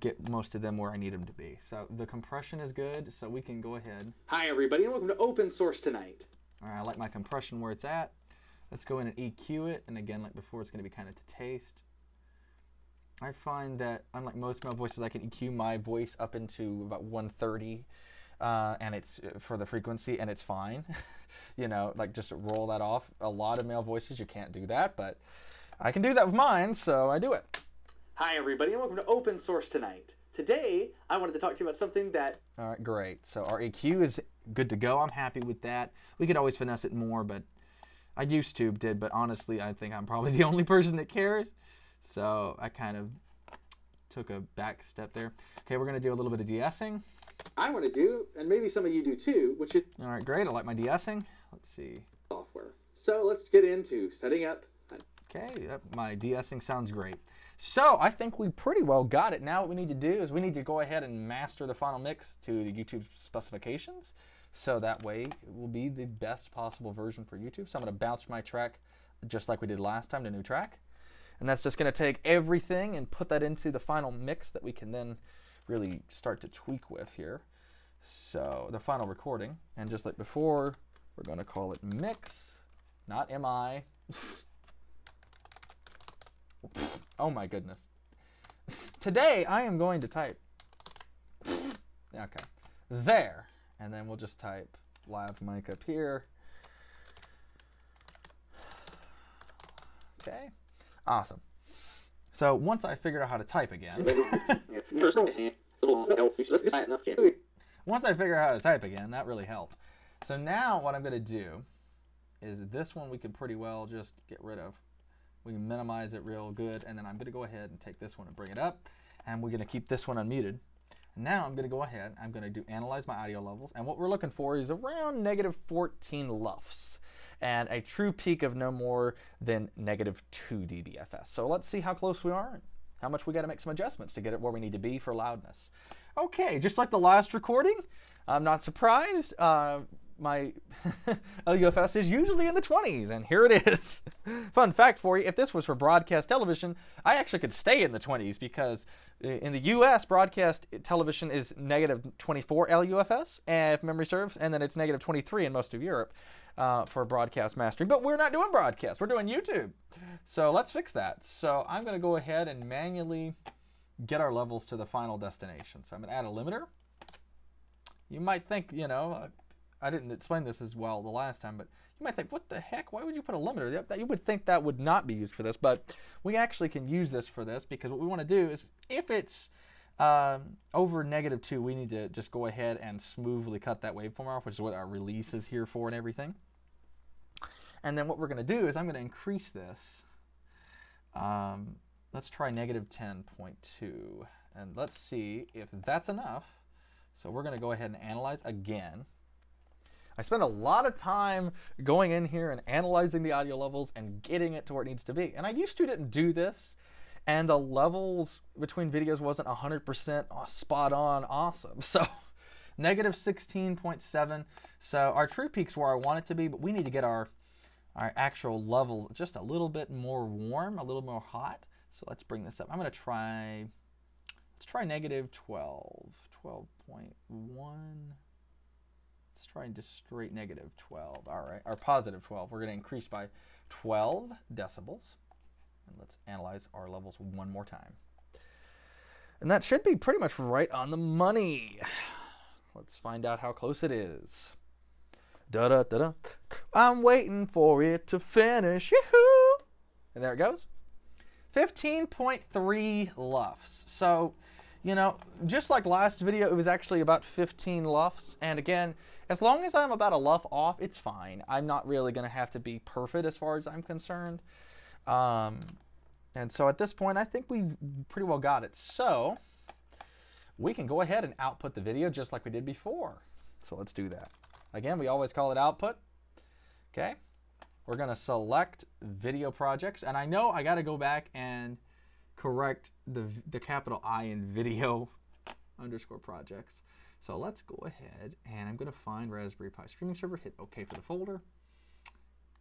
get most of them where I need them to be. So the compression is good, so we can go ahead. Hi everybody, and welcome to Open Source Tonight. All right, I like my compression where it's at. Let's go in and EQ it, and again, like before, it's gonna be kind of to taste. I find that, unlike most male voices, I can EQ my voice up into about 130, and it's for the frequency, and it's fine. You know, like just roll that off. A lot of male voices, you can't do that, but I can do that with mine, so I do it. Hi everybody, and welcome to Open Source Tonight. Today, I wanted to talk to you about something that... All right, great. So our EQ is good to go. I'm happy with that. We could always finesse it more, but I used to, but honestly, I think I'm probably the only person that cares. So I kind of took a back step there. Okay, we're gonna do a little bit of de-essing. I want to do, and maybe some of you do too, which is... All right, great, I like my de-essing. Let's see. Software. So let's get into setting up. Okay, yep, my de-essing sounds great. So I think we pretty well got it. Now what we need to do is we need to go ahead and master the final mix to the YouTube specifications. So that way it will be the best possible version for YouTube. So I'm gonna bounce my track just like we did last time to new track. And that's just gonna take everything and put that into the final mix that we can then really start to tweak with here. So the final recording, and just like before, we're gonna call it mix, not MI. Oh my goodness. Today I am going to type, okay, there, and then we'll just type live mic up here. Okay, awesome. So once I figured out how to type again, once I figure out how to type again, that really helped. So now what I'm going to do is this one we can pretty well just get rid of. We can minimize it real good, and then I'm going to go ahead and take this one and bring it up, and we're going to keep this one unmuted. And now I'm going to go ahead, I'm going to analyze my audio levels, and what we're looking for is around -14 LUFS, and a true peak of no more than -2 dBFS. So let's see how close we are, and how much we got to make some adjustments to get it where we need to be for loudness. Okay, just like the last recording, I'm not surprised. my LUFS is usually in the 20s, and here it is. Fun fact for you, if this was for broadcast television, I actually could stay in the 20s because in the US, broadcast television is negative 24 LUFS, if memory serves, and then it's negative 23 in most of Europe for broadcast mastering. But we're not doing broadcast, we're doing YouTube. So let's fix that. So I'm going to go ahead and manually get our levels to the final destination. So I'm going to add a limiter. You might think, you know, I didn't explain this as well the last time, but you might think, what the heck? Why would you put a limiter? You would think that would not be used for this, but we actually can use this for this because what we want to do is if it's over -2, we need to just go ahead and smoothly cut that waveform off, which is what our release is here for and everything. And then what we're going to do is I'm going to increase this. Let's try -10.2, and let's see if that's enough. So we're going to go ahead and analyze again. I spent a lot of time going in here and analyzing the audio levels and getting it to where it needs to be. And I used to didn't do this, and the levels between videos wasn't 100% spot on awesome. So -16.7. So our true peak's where I want it to be, but we need to get our actual levels just a little bit more warm, a little more hot. So let's bring this up. I'm going to try, let's try -12, 12.1. Let's try just straight -12. All right, or +12. We're going to increase by 12 decibels. And let's analyze our levels one more time. And that should be pretty much right on the money. Let's find out how close it is. Da-da-da-da. I'm waiting for it to finish. Yoo-hoo! And there it goes. 15.3 LUFS. So, you know, just like last video, it was actually about 15 LUFS. And again, as long as I'm about a LUF off, it's fine. I'm not really going to have to be perfect as far as I'm concerned. And so at this point, I think we've pretty well got it. So we can go ahead and output the video just like we did before. So let's do that. Again, we always call it output. Okay. We're going to select video projects. And I know I got to go back and correct the capital I in video _ projects. So let's go ahead and I'm going to find Raspberry Pi streaming server, hit OK for the folder.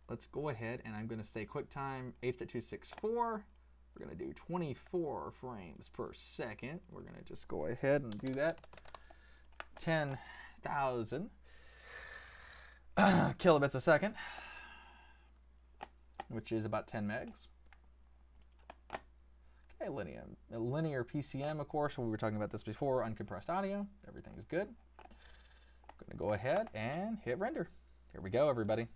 Let's go ahead and I'm going to say QuickTime H.264. We're going to do 24 frames per second. We're going to just go ahead and do that. 10,000 kilobits a second, which is about 10 megs. Okay, linear PCM, of course. We were talking about this before, uncompressed audio. Everything is good. I'm going to go ahead and hit render. Here we go, everybody.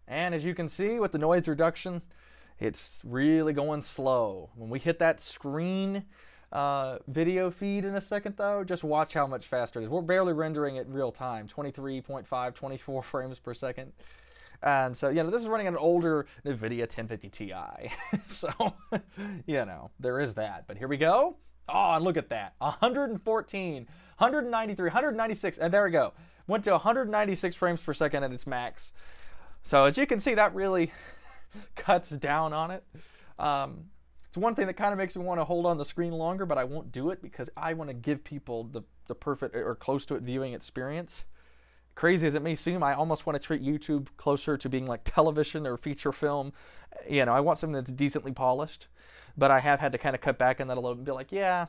And as you can see with the noise reduction, it's really going slow. When we hit that screen video feed in a second, though, just watch how much faster it is. We're barely rendering it real time, 23.5, 24 frames per second. And so, you know, this is running on an older NVIDIA 1050 Ti. So, you know, there is that. But here we go. Oh, and look at that. 114, 193, 196. And there we go. Went to 196 frames per second at its max. So as you can see, that really cuts down on it. It's one thing that kind of makes me want to hold on the screen longer, but I won't do it because I want to give people the perfect or close to it viewing experience. Crazy as it may seem, I almost want to treat YouTube closer to being like television or feature film. You know, I want something that's decently polished, but I have had to kind of cut back on that a little bit and be like, yeah,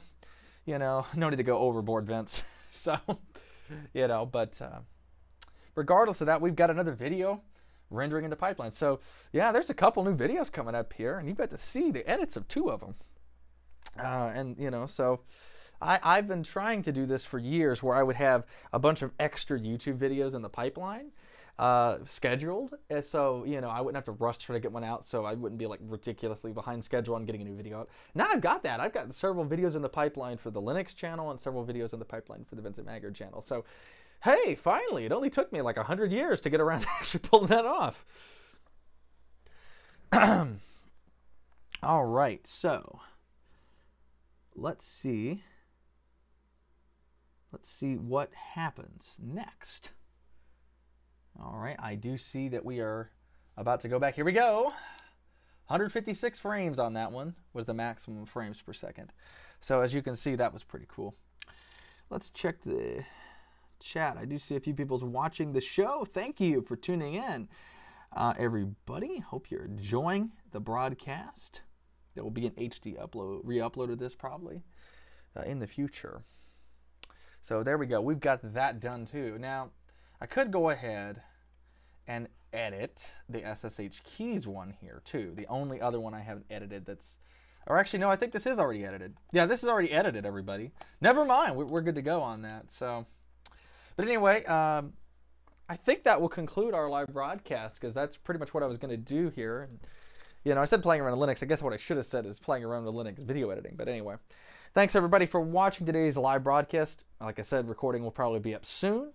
you know, no need to go overboard, Vince. So, you know, but regardless of that, we've got another video rendering in the pipeline. So yeah, there's a couple new videos coming up here, and you get to see the edits of 2 of them. And you know, so I've been trying to do this for years, where I would have a bunch of extra YouTube videos in the pipeline scheduled, and so you know I wouldn't have to rush to try to get one out, so I wouldn't be like ridiculously behind schedule on getting a new video out. Now I've got that. I've got several videos in the pipeline for the Linux channel and several videos in the pipeline for the Vincent Maggard channel. So hey, finally, it only took me like 100 years to get around to actually pulling that off. All right, so let's see what happens next. All right, I do see that we are about to go back. Here we go. 156 frames on that one was the maximum frames per second. So as you can see, that was pretty cool. Let's check the chat. I do see a few people's watching the show. Thank you for tuning in, everybody. Hope you're enjoying the broadcast. There will be an HD upload, re-upload of this probably in the future. So there we go. We've got that done too. Now, I could go ahead and edit the SSH keys one here too. The only other one I haven't edited that's, or actually no, I think this is already edited. Yeah, this is already edited, everybody. Never mind, we're good to go on that. So, but anyway, I think that will conclude our live broadcast because that's pretty much what I was going to do here. And, you know, I said playing around with Linux. I guess what I should have said is playing around with Linux video editing. But anyway, thanks everybody for watching today's live broadcast. Like I said, recording will probably be up soon.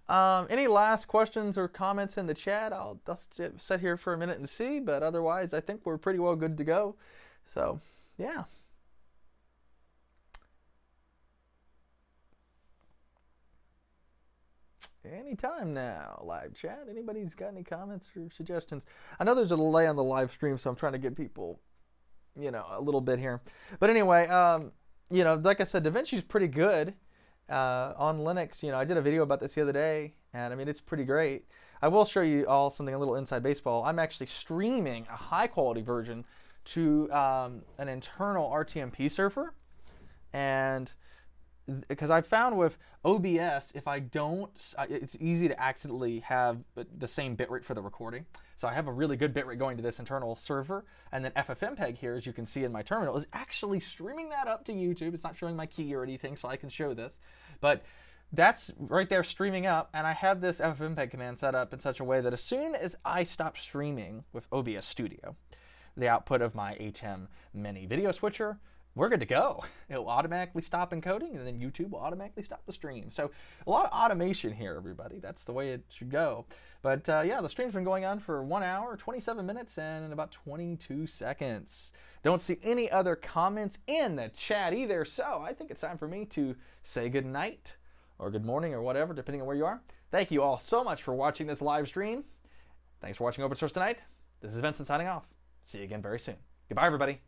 Any last questions or comments in the chat? I'll just sit here for a minute and see, but otherwise I think we're pretty well good to go. So, yeah. Anytime now, live chat. Anybody's got any comments or suggestions? I know there's a delay on the live stream, so I'm trying to get people, you know, a little bit here. But anyway, you know, like I said, DaVinci's pretty good. On Linux, you know, I did a video about this the other day, and I mean, it's pretty great. I will show you all something a little inside baseball. I'm actually streaming a high quality version to an internal RTMP server, and because I found with OBS, if I don't, it's easy to accidentally have the same bitrate for the recording. So I have a really good bitrate going to this internal server, and then FFmpeg here, as you can see in my terminal, is actually streaming that up to YouTube. It's not showing my key or anything, so I can show this. But that's right there streaming up, and I have this FFmpeg command set up in such a way that as soon as I stop streaming with OBS Studio, the output of my ATEM mini video switcher, we're good to go. It will automatically stop encoding, and then YouTube will automatically stop the stream. So a lot of automation here, everybody. That's the way it should go. But yeah, the stream's been going on for 1 hour, 27 minutes, and about 22 seconds. Don't see any other comments in the chat either, so I think it's time for me to say good night, or good morning, or whatever, depending on where you are. Thank you all so much for watching this live stream. Thanks for watching Open Source Tonight. This is Vincent signing off. See you again very soon. Goodbye, everybody.